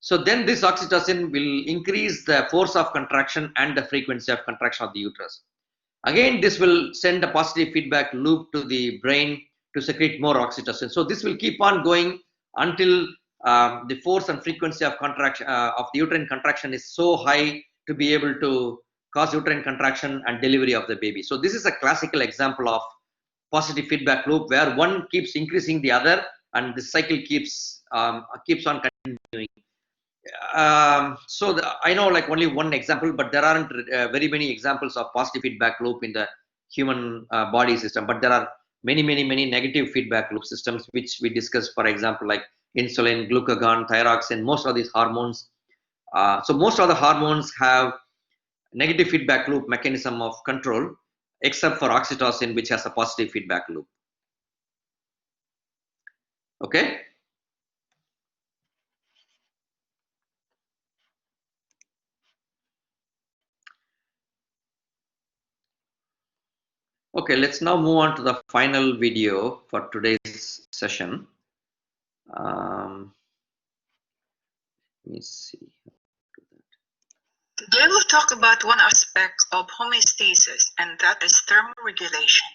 So then this oxytocin will increase the force of contraction and the frequency of contraction of the uterus. Again, this will send a positive feedback loop to the brain to secrete more oxytocin. So this will keep on going until the force and frequency of contraction of the uterine contraction is so high to be able to cause uterine contraction and delivery of the baby. So this is a classical example of positive feedback loop where one keeps increasing the other, and the cycle keeps on continuing. I know like only one example, but there aren't very many examples of positive feedback loop in the human body system. But there are many negative feedback loop systems which we discussed. For example, like insulin, glucagon, thyroxine. Most of these hormones. So most of the hormones have negative feedback loop mechanism of control, except for oxytocin, which has a positive feedback loop. Okay. Okay, let's now move on to the final video for today's session. Let me see. Today we'll talk about one aspect of homeostasis, and that is thermoregulation.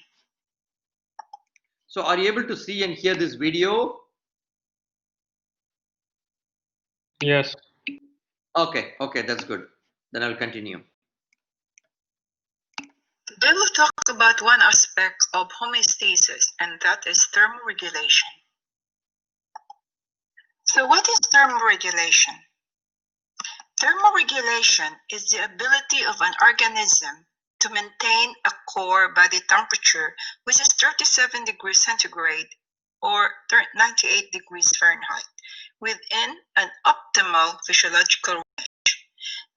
So are you able to see and hear this video? Yes. Okay, that's good. Then I'll continue. Today we'll talk about one aspect of homeostasis, and that is thermoregulation. So what is thermoregulation? Thermoregulation is the ability of an organism to maintain a core body temperature, which is 37 degrees centigrade or 98 degrees Fahrenheit, within an optimal physiological range.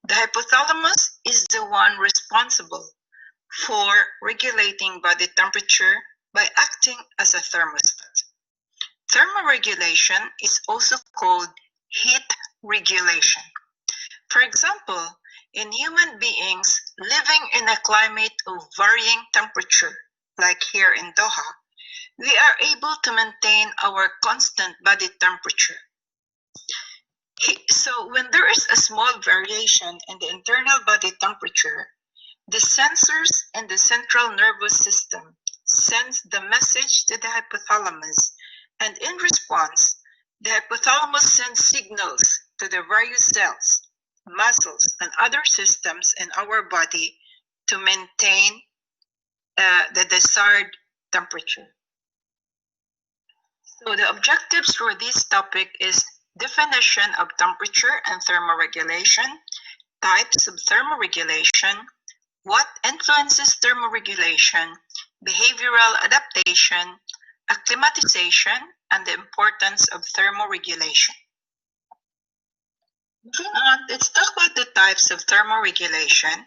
The hypothalamus is the one responsible for regulating body temperature by acting as a thermostat. Thermoregulation is also called heat regulation. For example, in human beings living in a climate of varying temperature, like here in Doha, we are able to maintain our constant body temperature. So when there is a small variation in the internal body temperature, the sensors in the central nervous system sends the message to the hypothalamus, and in response, the hypothalamus sends signals to the various cells, muscles, and other systems in our body to maintain the desired temperature. So the objectives for this topic is definition of temperature and thermoregulation, types of thermoregulation, what influences thermoregulation, behavioral adaptation, acclimatization, and the importance of thermoregulation. Moving on, let's talk about the types of thermoregulation.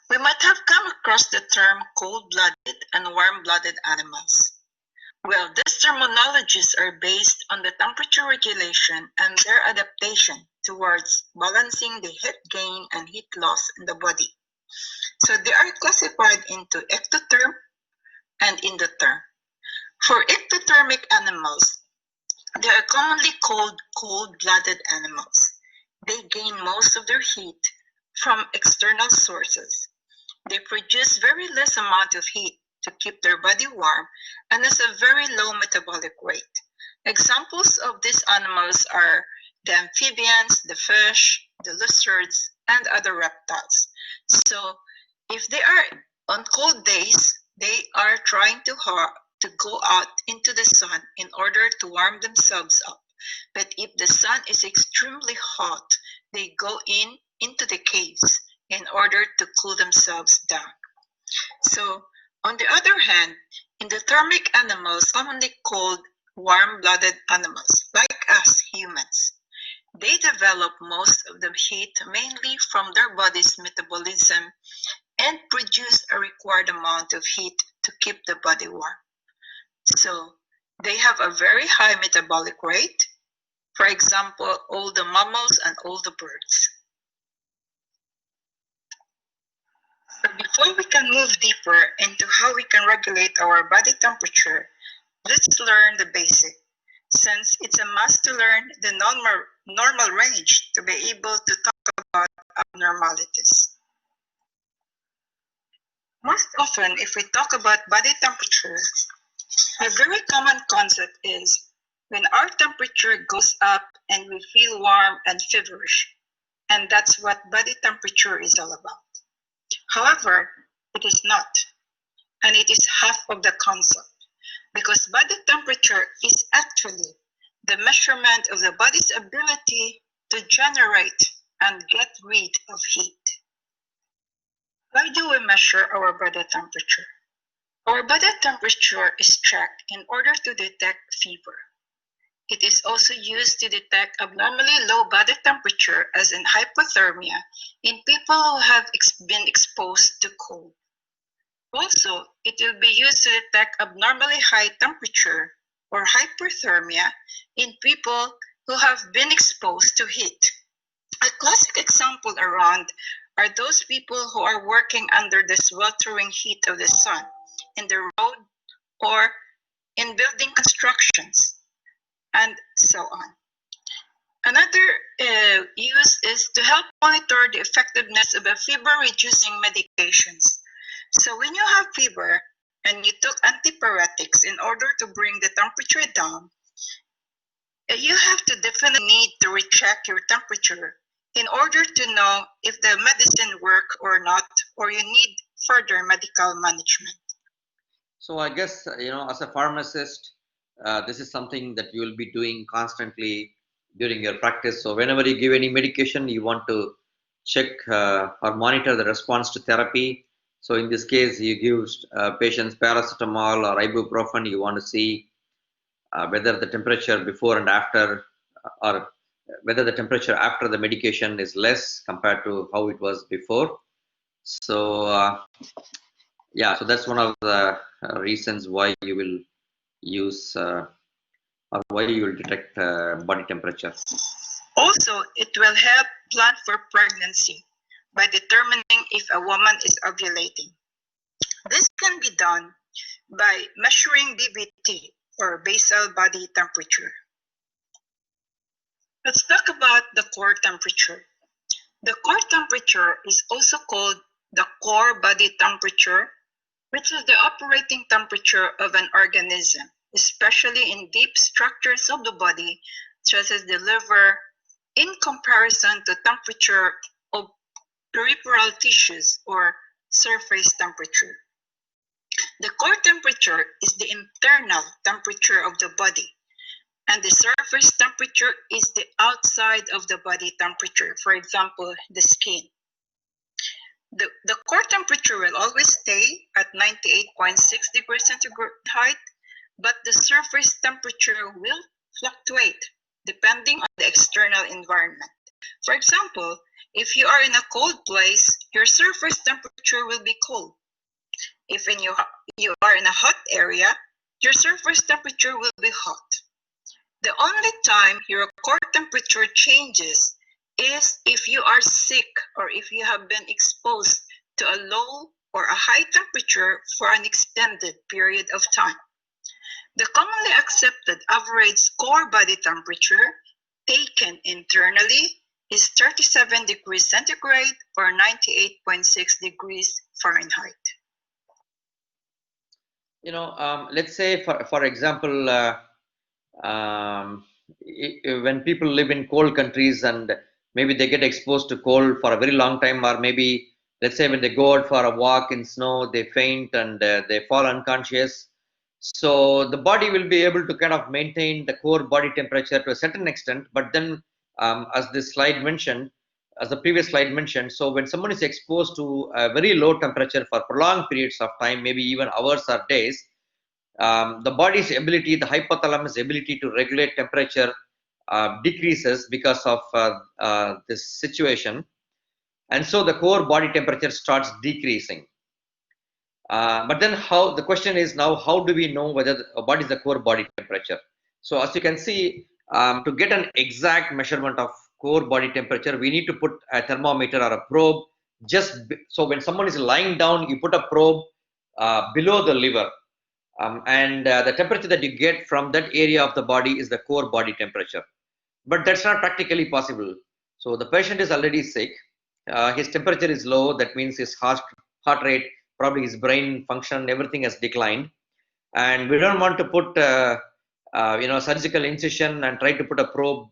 We might have come across the term cold-blooded and warm-blooded animals. Well, these terminologies are based on the temperature regulation and their adaptation towards balancing the heat gain and heat loss in the body. So they are classified into ectotherm and endotherm. For ectothermic animals, they are commonly called cold-blooded animals. They gain most of their heat from external sources. They produce very less amount of heat to keep their body warm and has a very low metabolic rate. Examples of these animals are the amphibians, the fish, the lizards, and other reptiles. So if they are on cold days, they are trying to go out into the sun in order to warm themselves up. But if the sun is extremely hot, they go into the caves in order to cool themselves down. So on the other hand, endothermic animals, commonly called warm-blooded animals like us humans. They develop most of the heat mainly from their body's metabolism and produce a required amount of heat to keep the body warm. So they have a very high metabolic rate. For example, all the mammals and all the birds. So before we can move deeper into how we can regulate our body temperature, let's learn the basic, since it's a must to learn the normal range to be able to talk about abnormalities. Most often, if we talk about body temperature, a very common concept is when our temperature goes up and we feel warm and feverish, and that's what body temperature is all about. However, it is not, and it is half of the concept, because body temperature is actually the measurement of the body's ability to generate and get rid of heat. Why do we measure our body temperature? Our body temperature is checked in order to detect fever. It is also used to detect abnormally low body temperature, as in hypothermia, in people who have been exposed to cold. Also, it will be used to detect abnormally high temperature or hyperthermia in people who have been exposed to heat. A classic example around are those people who are working under the sweltering heat of the sun in the road or in building constructions, and so on. Another use is to help monitor the effectiveness of a fever-reducing medications. So when you have fever and you took antipyretics in order to bring the temperature down, you have to definitely need to recheck your temperature in order to know if the medicine work or not, or you need further medical management. So I guess, as a pharmacist, this is something that you will be doing constantly during your practice. So whenever you give any medication, you want to check or monitor the response to therapy. So in this case, you give patients paracetamol or ibuprofen. You want to see whether the temperature before and after, or whether the temperature after the medication is less compared to how it was before. So yeah, so that's one of the reasons why you will use or why you will detect body temperature. Also, it will help plan for pregnancy by determining if a woman is ovulating. This can be done by measuring BBT, or basal body temperature. Let's talk about the core temperature. The core temperature is also called the core body temperature, which is the operating temperature of an organism, especially in deep structures of the body, such as the liver, in comparison to temperature of peripheral tissues or surface temperature. The core temperature is the internal temperature of the body, and the surface temperature is the outside of the body temperature, for example, the skin. The core temperature will always stay at 98.6 degrees centigrade, but the surface temperature will fluctuate depending on the external environment. For example, if you are in a cold place, your surface temperature will be cold. If you are in a hot area, your surface temperature will be hot. The only time your core temperature changes is if you are sick or if you have been exposed to a low or a high temperature for an extended period of time. The commonly accepted average core body temperature taken internally is 37 degrees centigrade or 98.6 degrees Fahrenheit. Let's say, for example, when people live in cold countries and maybe they get exposed to cold for a very long time, or maybe let's say when they go out for a walk in snow, they faint and they fall unconscious. So the body will be able to kind of maintain the core body temperature to a certain extent, but then as this slide mentioned, as the previous slide mentioned, so when someone is exposed to a very low temperature for prolonged periods of time, maybe even hours or days, the body's ability, the hypothalamus ability to regulate temperature decreases because of this situation, and so the core body temperature starts decreasing. But then the question is now, how do we know what is the core body temperature? So as you can see, to get an exact measurement of core body temperature, we need to put a thermometer or a probe so when someone is lying down, you put a probe below the liver, and the temperature that you get from that area of the body is the core body temperature. But that's not practically possible. So the patient is already sick, his temperature is low, that means his heart rate, probably his brain function, everything has declined, and we don't want to put surgical incision and try to put a probe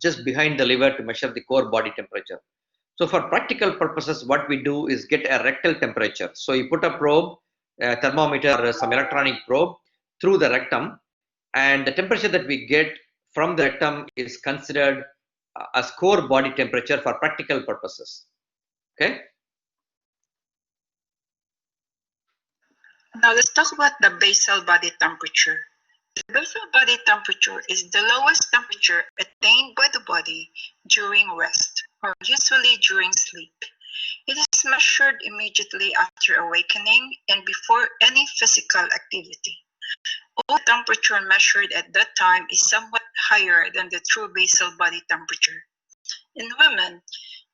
just behind the liver to measure the core body temperature. So for practical purposes, what we do is get a rectal temperature. So you put a probe, a thermometer or some electronic probe through the rectum, and the temperature that we get from the rectum is considered as core body temperature for practical purposes. Okay. Now let's talk about the basal body temperature. The basal body temperature is the lowest temperature attained by the body during rest, or usually during sleep. It is measured immediately after awakening and before any physical activity. All temperature measured at that time is somewhat higher than the true basal body temperature. In women,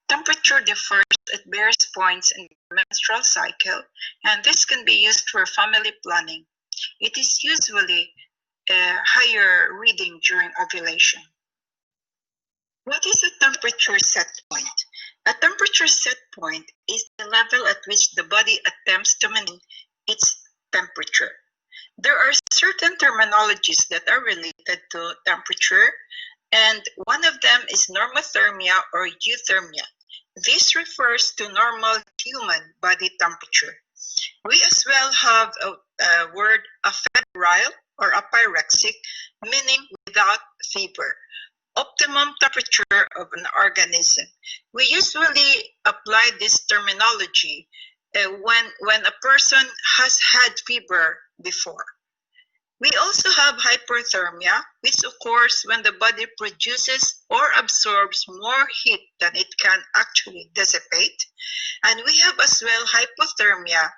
temperature differs at various points in the menstrual cycle, and this can be used for family planning. It is usually a higher reading during ovulation. What is a temperature set point? A temperature set point is the level at which the body attempts to maintain its temperature. There are certain terminologies that are related to temperature, and one of them is normothermia or euthermia. This refers to normal human body temperature. We as well have a word afebrile or apyrexic, meaning without fever. Optimum temperature of an organism. We usually apply this terminology when a person has had fever before. We also have hyperthermia, which occurs when the body produces or absorbs more heat than it can actually dissipate. And we have as well hypothermia,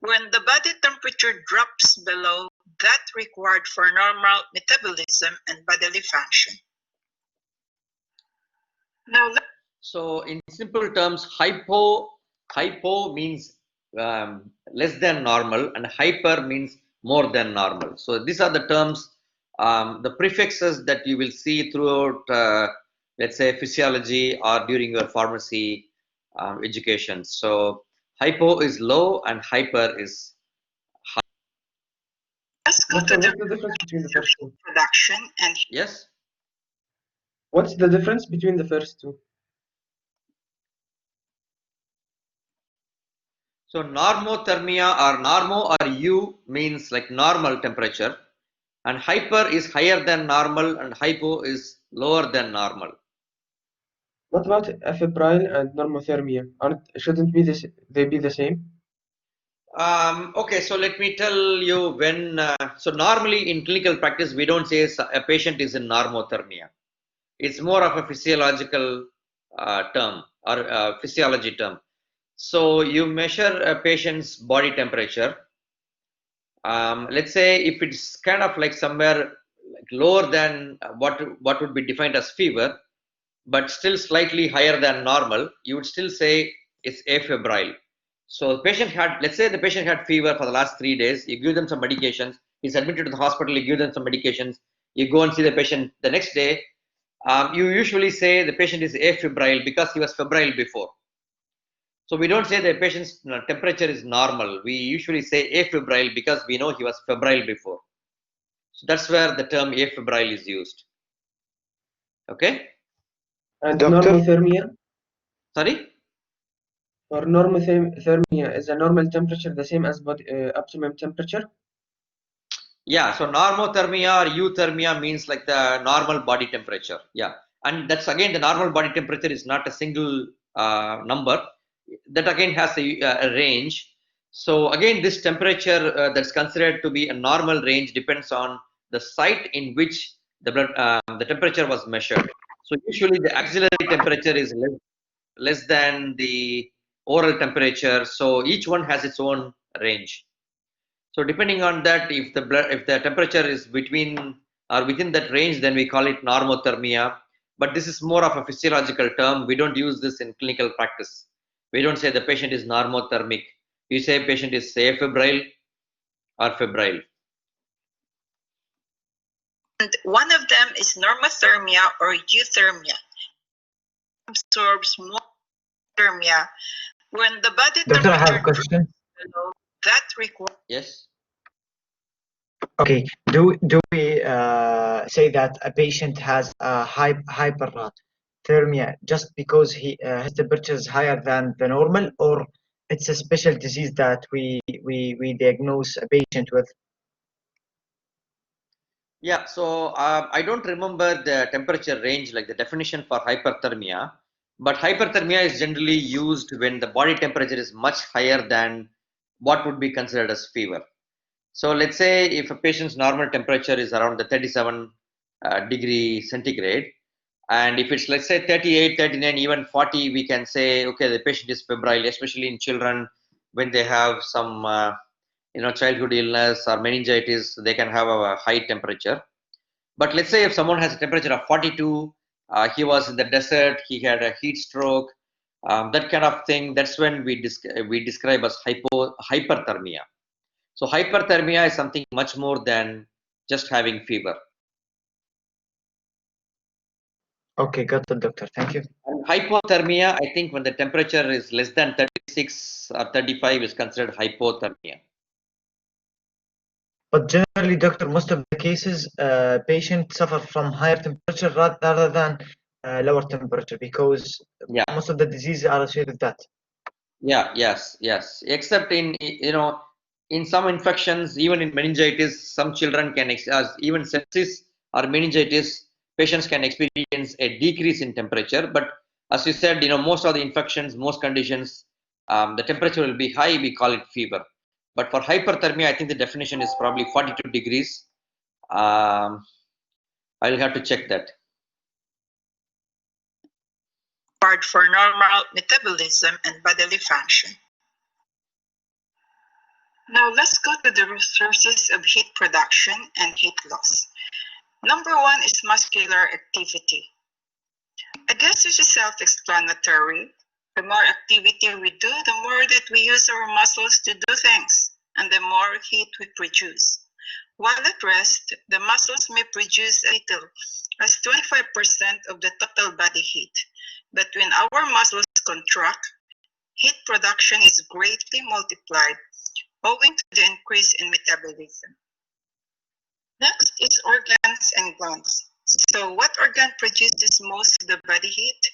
when the body temperature drops below that required for normal metabolism and bodily function. Now, so in simple terms, hypo means less than normal, and hyper means more than normal. So these are the terms, the prefixes that you will see throughout, let's say, physiology or during your pharmacy education. So hypo is low and hyper is high. Let's go to the difference between the first two. Production and yes. What's the difference between the first two? So normothermia or normo or U means like normal temperature, and hyper is higher than normal and hypo is lower than normal. What about afebrile and normothermia? Shouldn't they be the same? Okay, so let me tell you when. So normally in clinical practice, we don't say a patient is in normothermia. It's more of a physiological term or physiology term. So you measure a patient's body temperature. Let's say if it's kind of like somewhere like lower than what would be defined as fever, but still slightly higher than normal, you would still say it's afebrile. So the patient had, let's say the patient had fever for the last 3 days, you give them some medications, he's admitted to the hospital, you give them some medications, you go and see the patient the next day, you usually say the patient is afebrile because he was febrile before. So we don't say the patient's temperature is normal, we usually say afebrile because we know he was febrile before. So that's where the term afebrile is used. Okay? And normothermia? Sorry? For normothermia, is the normal temperature the same as optimum temperature? Yeah, so normothermia or euthermia means like the normal body temperature. Yeah, and that's again the normal body temperature is not a single number. That again has a range. So again, this temperature that's considered to be a normal range depends on the site in which the temperature was measured. So usually the axillary temperature is less than the oral temperature. So each one has its own range. So depending on that, if the temperature is between or within that range, then we call it normothermia. But this is more of a physiological term. We don't use this in clinical practice. We don't say the patient is normothermic. You say patient is afebrile or febrile. And one of them is normothermia or euthermia. Absorbs more thermia when the body Doctor, I have a temperature question. below that requires. Yes. Okay, do we say that a patient has a hyperthermia just because his temperature is higher than the normal, or it's a special disease that we diagnose a patient with? Yeah, so I don't remember the temperature range, like the definition for hyperthermia, but hyperthermia is generally used when the body temperature is much higher than what would be considered as fever. So let's say if a patient's normal temperature is around the 37 degree centigrade, and if it's, let's say, 38, 39, even 40, we can say, okay, the patient is febrile, especially in children when they have some childhood illness or meningitis, they can have a high temperature. But let's say if someone has a temperature of 42, he was in the desert, he had a heat stroke, that kind of thing, that's when we describe as hyperthermia. So hyperthermia is something much more than just having fever. Okay, got it, doctor. Thank you. And hypothermia, I think when the temperature is less than 36 or 35 is considered hypothermia. But generally, doctor, most of the cases, patients suffer from higher temperature rather than lower temperature because Yeah. most of the diseases are associated with that. Yeah, yes. Except in in some infections, even in meningitis, some children can even sepsis or meningitis, patients can experience a decrease in temperature. But as you said, most of the infections, most conditions, the temperature will be high. We call it fever. But for hyperthermia, I think the definition is probably 42 degrees. I'll have to check that. Part for normal metabolism and bodily function. Now let's go to the sources of heat production and heat loss. Number one is muscular activity. I guess this is self-explanatory. The more activity we do, the more that we use our muscles to do things, and the more heat we produce. While at rest, the muscles may produce a little, as 25% of the total body heat. But when our muscles contract, heat production is greatly multiplied, owing to the increase in metabolism. Next is organs and glands. So what organ produces most of the body heat?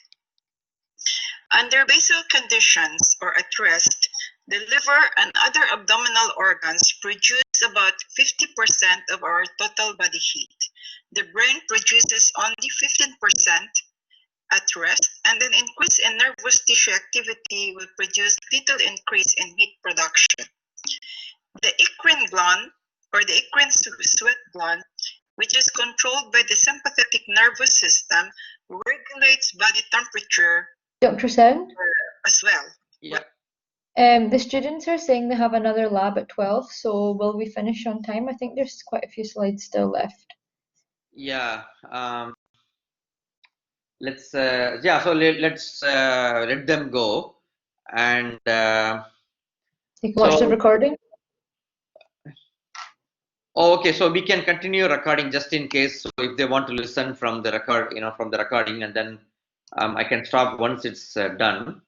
Under basal conditions or at rest, the liver and other abdominal organs produce about 50% of our total body heat. The brain produces only 15% at rest, and an increase in nervous tissue activity will produce little increase in heat production. The eccrine gland, or the eccrine sweat gland, which is controlled by the sympathetic nervous system, regulates body temperature. Dr. Sen? As well. Yeah. The students are saying they have another lab at 12, so will we finish on time? I think there's quite a few slides still left. Yeah. Let's so let's let them go, and You can watch the recording. Oh, okay, so we can continue recording just in case. So if they want to listen from the recording, and then I can stop once it's done.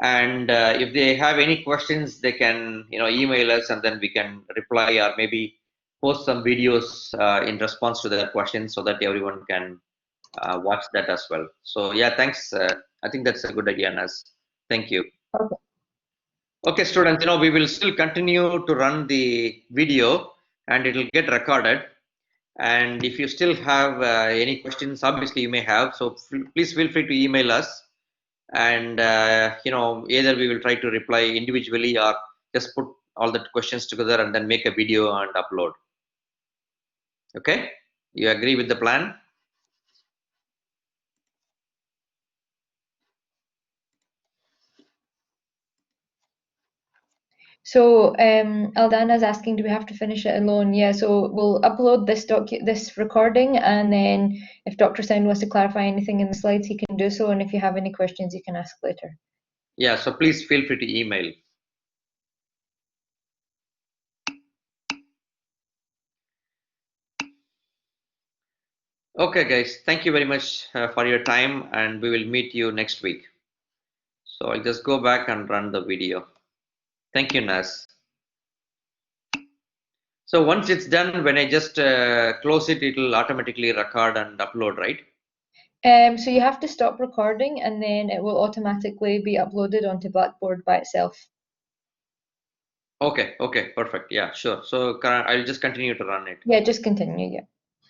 And if they have any questions, they can email us, and then we can reply, or maybe post some videos in response to their questions, so that everyone can watch that as well. So yeah, thanks. I think that's a good idea, Nas. Thank you. Okay. Okay, students, we will still continue to run the video, and it will get recorded. And if you still have any questions, obviously you may have, so please feel free to email us, and either we will try to reply individually, or just put all the questions together and then make a video and upload. Okay, you agree with the plan? So Aldana's asking, do we have to finish it alone? Yeah, so we'll upload this recording, and then if Dr. Sound wants to clarify anything in the slides, he can do so, and if you have any questions, you can ask later. Yeah, so please feel free to email. Okay, guys, thank you very much for your time, and we will meet you next week. So I'll just go back and run the video. Thank you, Nas. So once it's done, when I just close it, it will automatically record and upload, right? So you have to stop recording, and then it will automatically be uploaded onto Blackboard by itself. Okay, perfect. Yeah, sure. So I'll just continue to run it. Yeah, just continue, yeah.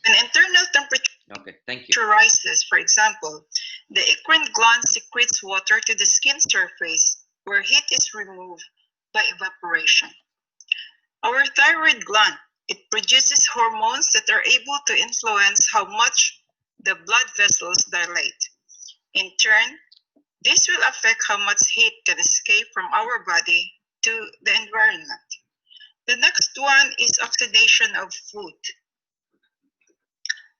When internal temperature Okay, thank you. rises, for example, the eccrine gland secretes water to the skin surface where heat is removed by evaporation. Our thyroid gland, it produces hormones that are able to influence how much the blood vessels dilate. In turn, this will affect how much heat can escape from our body to the environment. The next one is oxidation of food.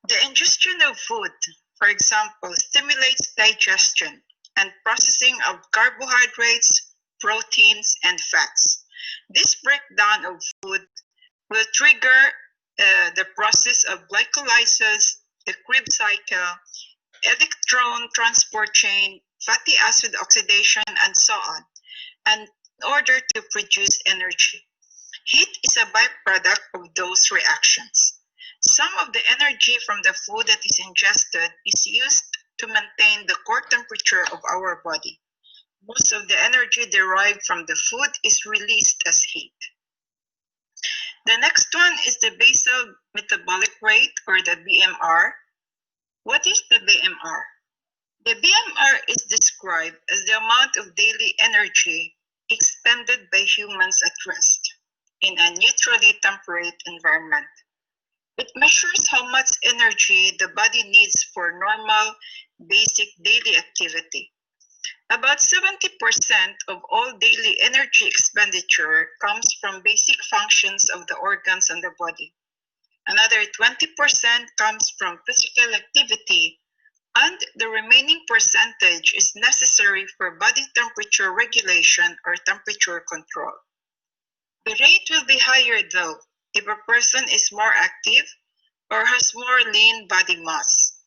The ingestion of food, for example, stimulates digestion and processing of carbohydrates, proteins, and fats. This breakdown of food will trigger the process of glycolysis, the Krebs cycle, electron transport chain, fatty acid oxidation, and so on, and in order to produce energy. Heat is a byproduct of those reactions. Some of the energy from the food that is ingested is used to maintain the core temperature of our body. Most of the energy derived from the food is released as heat. The next one is the basal metabolic rate, or the BMR. What is the BMR? The BMR is described as the amount of daily energy expended by humans at rest in a neutrally temperate environment. It measures how much energy the body needs for normal, basic daily activity. About 70% of all daily energy expenditure comes from basic functions of the organs and the body. Another 20% comes from physical activity, and the remaining percentage is necessary for body temperature regulation or temperature control. The rate will be higher though if a person is more active or has more lean body mass.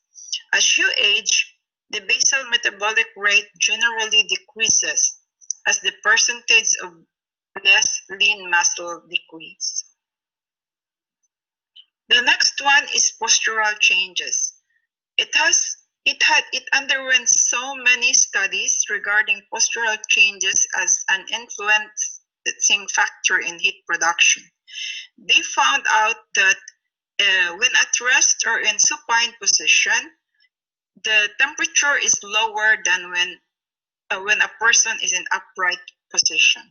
As you age, the basal metabolic rate generally decreases as the percentage of less lean muscle decreases. The next one is postural changes. It underwent so many studies regarding postural changes as an influencing factor in heat production. They found out that when at rest or in supine position, the temperature is lower than when a person is in upright position.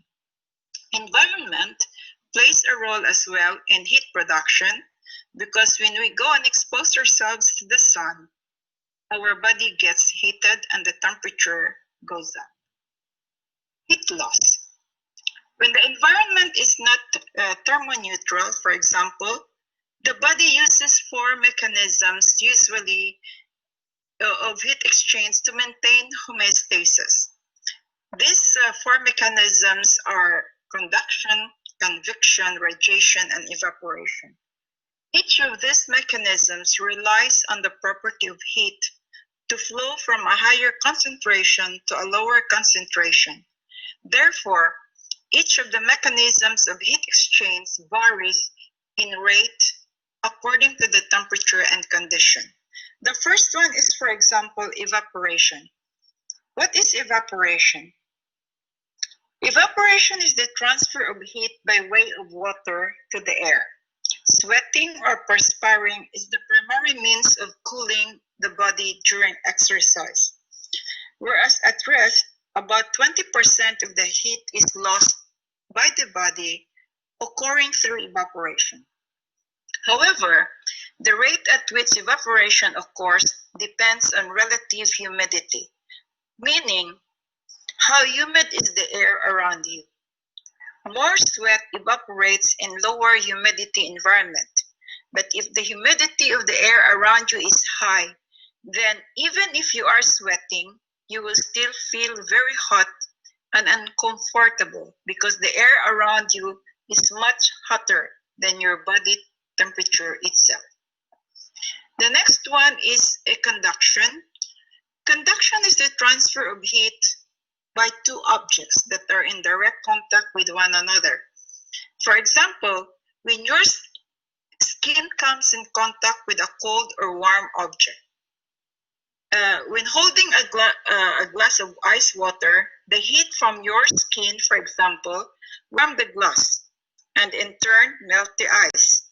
Environment plays a role as well in heat production, because when we go and expose ourselves to the sun, our body gets heated and the temperature goes up. Heat loss. When the environment is not thermoneutral, for example, the body uses four mechanisms usually of heat exchange to maintain homeostasis. These four mechanisms are conduction, convection, radiation, and evaporation. Each of these mechanisms relies on the property of heat to flow from a higher concentration to a lower concentration. Therefore, each of the mechanisms of heat exchange varies in rate according to the temperature and condition. The first one is, for example, evaporation. What is evaporation? Evaporation is the transfer of heat by way of water to the air. Sweating or perspiring is the primary means of cooling the body during exercise. Whereas at rest, about 20% of the heat is lost by the body occurring through evaporation. However, the rate at which evaporation occurs depends on relative humidity, meaning how humid is the air around you. More sweat evaporates in lower humidity environment, but if the humidity of the air around you is high, then even if you are sweating, you will still feel very hot and uncomfortable because the air around you is much hotter than your body temperature itself. The next one is a conduction. Conduction is the transfer of heat by two objects that are in direct contact with one another. For example, when your skin comes in contact with a cold or warm object. When holding a glass of ice water, the heat from your skin, for example, warm the glass and in turn melt the ice.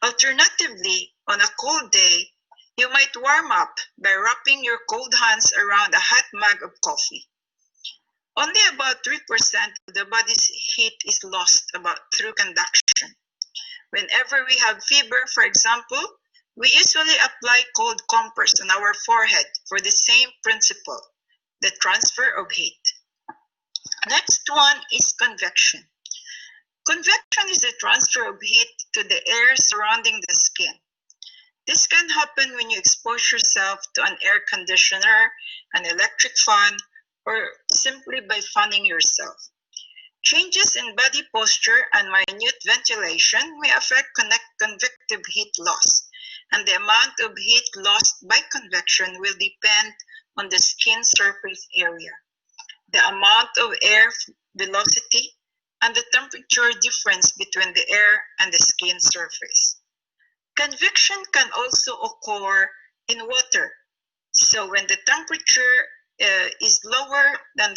Alternatively, on a cold day, you might warm up by wrapping your cold hands around a hot mug of coffee. Only about 3% of the body's heat is lost through conduction. Whenever we have fever, for example, we usually apply cold compress on our forehead for the same principle, the transfer of heat. Next one is convection. Convection is the transfer of heat to the air surrounding the skin. This can happen when you expose yourself to an air conditioner, an electric fan, or simply by fanning yourself. Changes in body posture and minute ventilation may affect convective heat loss, and the amount of heat lost by convection will depend on the skin surface area, the amount of air velocity, and the temperature difference between the air and the skin surface. Convection can also occur in water. So when the temperature is lower than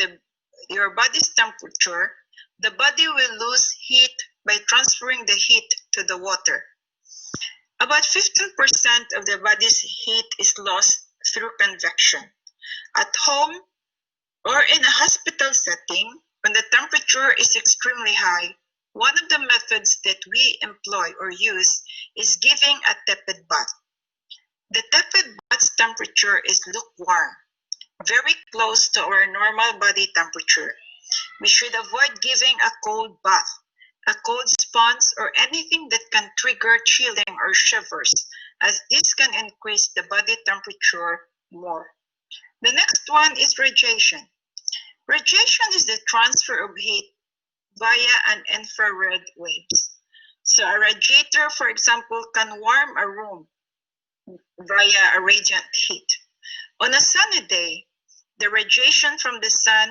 your body's temperature, the body will lose heat by transferring the heat to the water. About 15% of the body's heat is lost through convection. At home or in a hospital setting, when the temperature is extremely high, one of the methods that we employ or use is giving a tepid bath. The tepid bath's temperature is lukewarm, very close to our normal body temperature. We should avoid giving a cold bath, a cold sponge, or anything that can trigger chilling or shivers, as this can increase the body temperature more. The next one is radiation. Radiation is the transfer of heat via an infrared waves. So a radiator, for example, can warm a room via a radiant heat. On a sunny day, the radiation from the sun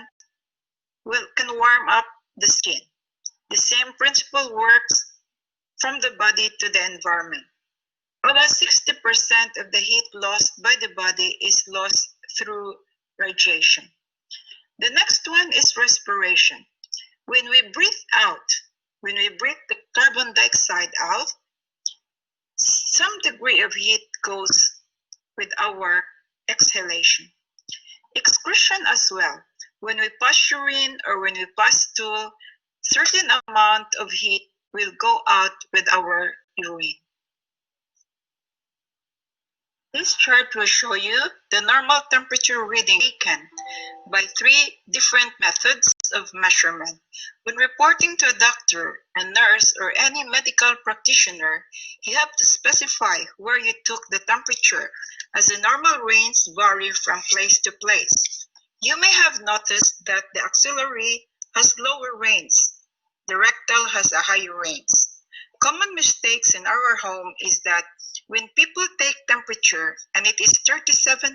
can warm up the skin. The same principle works from the body to the environment. About 60% of the heat lost by the body is lost through radiation. The next one is respiration. When we breathe out, when we breathe the carbon dioxide out, some degree of heat goes with our exhalation. Excretion as well. When we pass urine or when we pass stool, certain amount of heat will go out with our urine. This chart will show you the normal temperature reading taken by 3 different methods of measurement. When reporting to a doctor, a nurse, or any medical practitioner, you have to specify where you took the temperature, as the normal range vary from place to place. You may have noticed that the axillary has lower range. The rectal has a higher range. Common mistakes in our home is that when people take temperature and it is 37.2,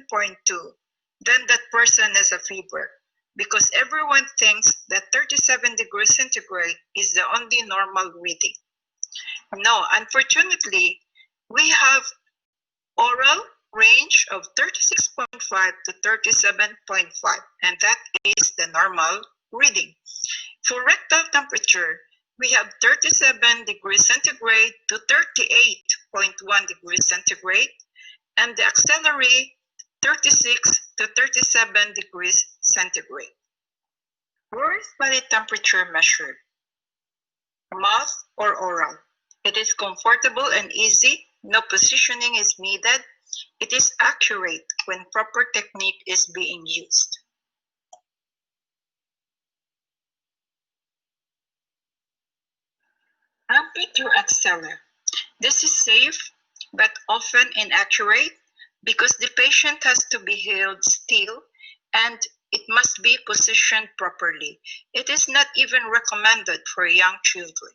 then that person has a fever, because everyone thinks that 37 degrees centigrade is the only normal reading. No, unfortunately, we have oral range of 36.5 to 37.5, and that is the normal reading. For rectal temperature, we have 37 degrees centigrade to 38.1 degrees centigrade, and the axillary 36 to 37 degrees centigrade. Where is body temperature measured? mouth, or oral. It is comfortable and easy. No positioning is needed. It is accurate when proper technique is being used. Temperature acceleration. This is safe, but often inaccurate because the patient has to be held still and it must be positioned properly. It is not even recommended for young children.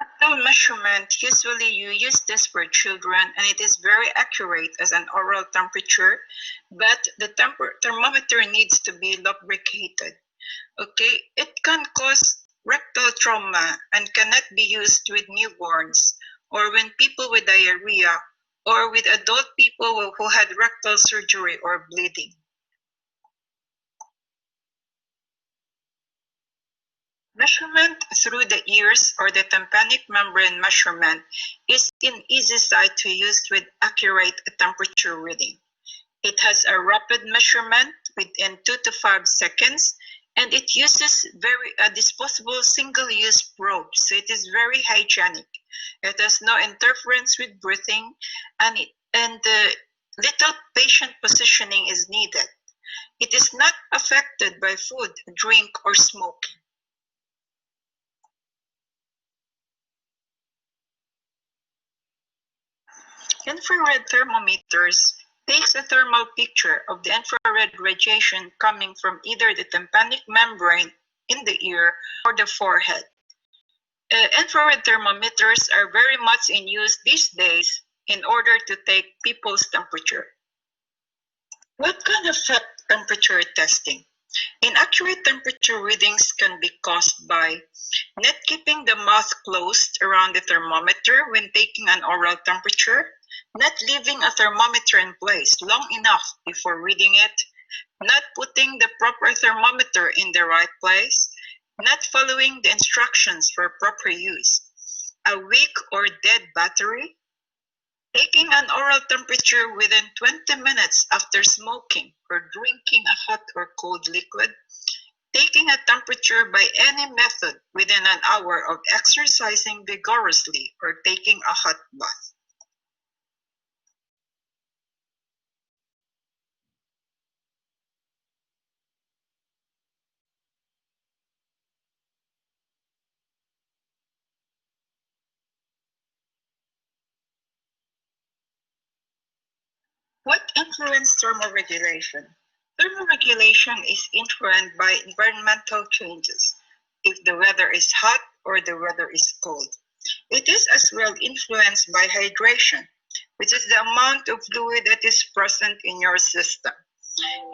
Rectal measurement, usually you use this for children and it is very accurate as an oral temperature, but the thermometer needs to be lubricated. Okay, it can cause rectal trauma and cannot be used with newborns or when people with diarrhea or with adult people who had rectal surgery or bleeding. Measurement through the ears or the tympanic membrane measurement is an easy site to use with accurate temperature reading. It has a rapid measurement within 2 to 5 seconds, and it uses disposable single-use probe, so it is very hygienic. It has no interference with breathing, and little patient positioning is needed. It is not affected by food, drink, or smoking. Infrared thermometers takes a thermal picture of the infrared radiation coming from either the tympanic membrane in the ear or the forehead. Infrared thermometers are very much in use these days in order to take people's temperature. What can affect temperature testing? Inaccurate temperature readings can be caused by not keeping the mouth closed around the thermometer when taking an oral temperature, not leaving a thermometer in place long enough before reading it, not putting the proper thermometer in the right place, not following the instructions for proper use, a weak or dead battery, taking an oral temperature within 20 minutes after smoking or drinking a hot or cold liquid, taking a temperature by any method within an hour of exercising vigorously or taking a hot bath. What influences thermoregulation? Thermoregulation is influenced by environmental changes, if the weather is hot or the weather is cold. It is as well influenced by hydration, which is the amount of fluid that is present in your system.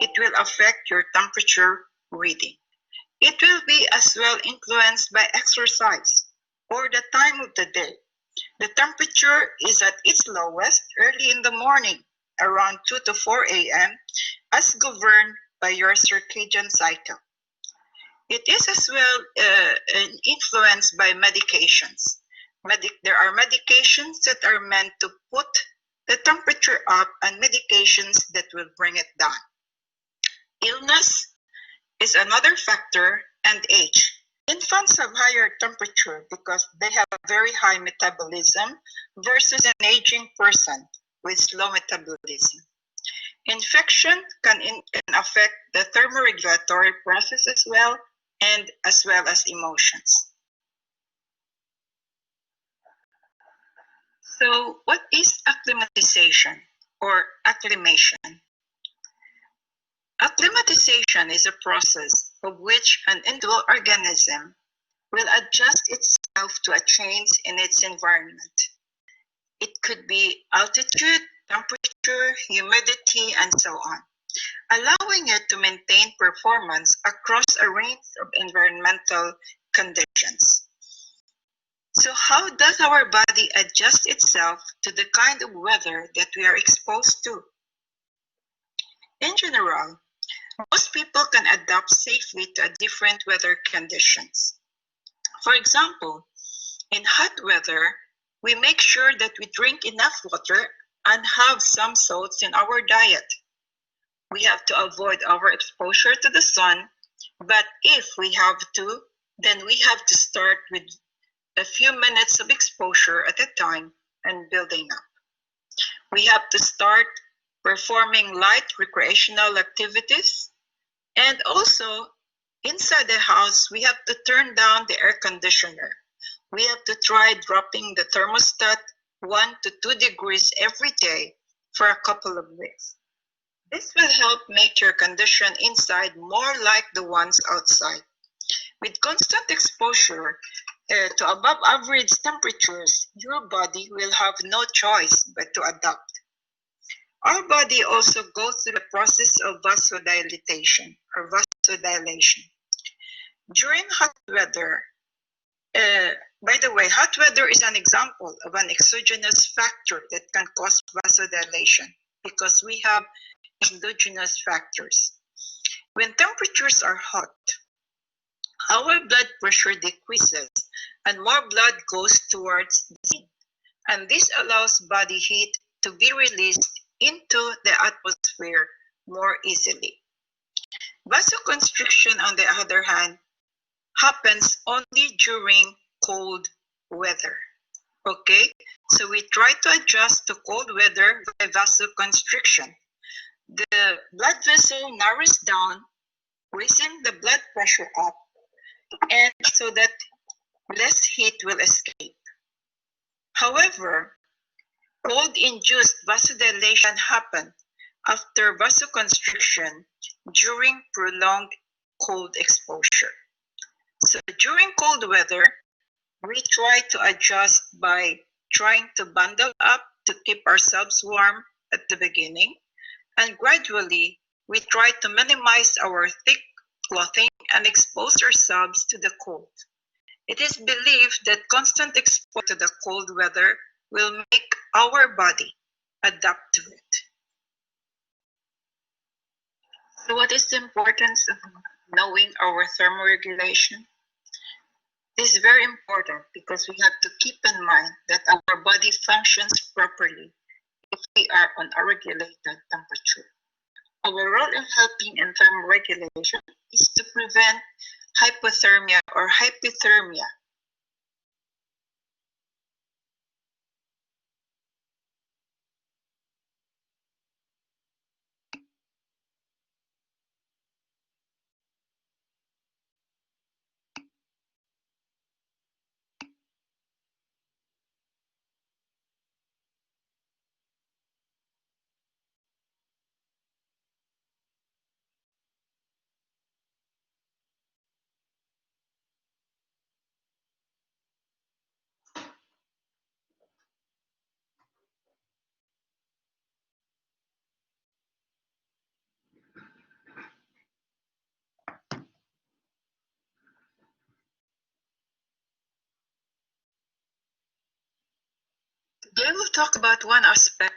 It will affect your temperature reading. It will be as well influenced by exercise or the time of the day. The temperature is at its lowest early in the morning, around 2 to 4 a.m., as governed by your circadian cycle. It is as well influenced by medications. There are medications that are meant to put the temperature up and medications that will bring it down. Illness is another factor, and age. Infants have higher temperature because they have very high metabolism versus an aging person with slow metabolism. Infection can affect the thermoregulatory process as well as emotions. So what is acclimatization or acclimation? Acclimatization is a process of which an individual organism will adjust itself to a change in its environment. It could be altitude, temperature, humidity, and so on, allowing it to maintain performance across a range of environmental conditions. So how does our body adjust itself to the kind of weather that we are exposed to? In general, most people can adapt safely to different weather conditions. For example, in hot weather, we make sure that we drink enough water and have some salts in our diet. we have to avoid our exposure to the sun, but if we have to, then we have to start with a few minutes of exposure at a time and building up. We have to start performing light recreational activities, and also inside the house, we have to turn down the air conditioner. We have to try dropping the thermostat 1 to 2 degrees every day for a couple of weeks. This will help make your condition inside more like the ones outside. With constant exposure to above average temperatures, your body will have no choice but to adapt. Our body also goes through the process of vasodilatation or vasodilation. During hot weather, by the way, hot weather is an example of an exogenous factor that can cause vasodilation because we have endogenous factors. When temperatures are hot, our blood pressure decreases and more blood goes towards the skin, and this allows body heat to be released into the atmosphere more easily. Vasoconstriction, on the other hand, happens only during cold weather. Okay, so we try to adjust to cold weather by vasoconstriction. The blood vessel narrows down, raising the blood pressure up, and so that less heat will escape. However, cold-induced vasodilation happens after vasoconstriction during prolonged cold exposure. So during cold weather, we try to adjust by trying to bundle up to keep ourselves warm at the beginning, and gradually we try to minimize our thick clothing and expose ourselves to the cold. It is believed that constant exposure to the cold weather will make our body adapt to it. So what is the importance of knowing our thermoregulation? This is very important because we have to keep in mind that our body functions properly if we are on a regulated temperature. Our role in helping in thermoregulation is to prevent hypothermia or hypothermia. Today we'll talk about one aspect